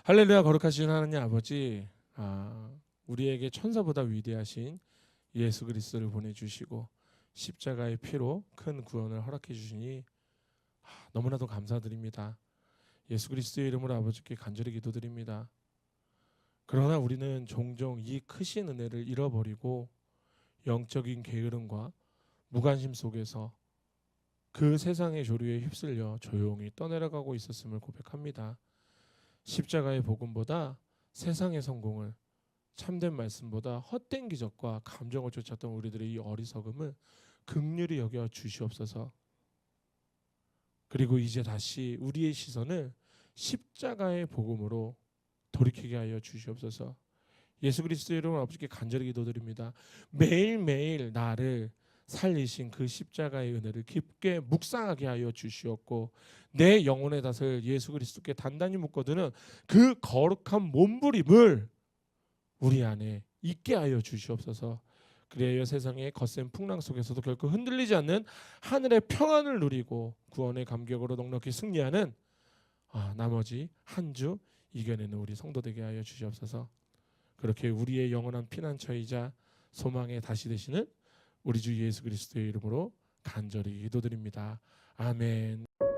할렐루야. 거룩하신 하나님 아버지, 우리에게 천사보다 위대하신 예수 그리스도를 보내주시고 십자가의 피로 큰 구원을 허락해 주시니 너무나도 감사드립니다. 예수 그리스도의 이름으로 아버지께 간절히 기도드립니다. 그러나 우리는 종종 이 크신 은혜를 잃어버리고 영적인 게으름과 무관심 속에서 그 세상의 조류에 휩쓸려 조용히 떠내려가고 있었음을 고백합니다. 십자가의 복음보다 세상의 성공을, 참된 말씀보다 헛된 기적과 감정을 쫓았던 우리들의 이 어리석음을 긍휼히 여겨 주시옵소서. 그리고 이제 다시 우리의 시선을 십자가의 복음으로 돌이키게 하여 주시옵소서. 예수 그리스도의 이름으로 아버지께 간절히 기도드립니다. 매일매일 나를 살리신 그 십자가의 은혜를 깊게 묵상하게 하여 주시옵고, 내 영혼의 덫을 예수 그리스도께 단단히 묶어두는 그 거룩한 몸부림을 우리 안에 있게 하여 주시옵소서. 그래야 세상의 거센 풍랑 속에서도 결코 흔들리지 않는 하늘의 평안을 누리고 구원의 감격으로 넉넉히 승리하는 나머지 한 주 이겨내는 우리 성도 되게 하여 주시옵소서. 그렇게 우리의 영원한 피난처이자 소망의 다시 되시는 우리 주 예수 그리스도의 이름으로 간절히 기도드립니다. 아멘.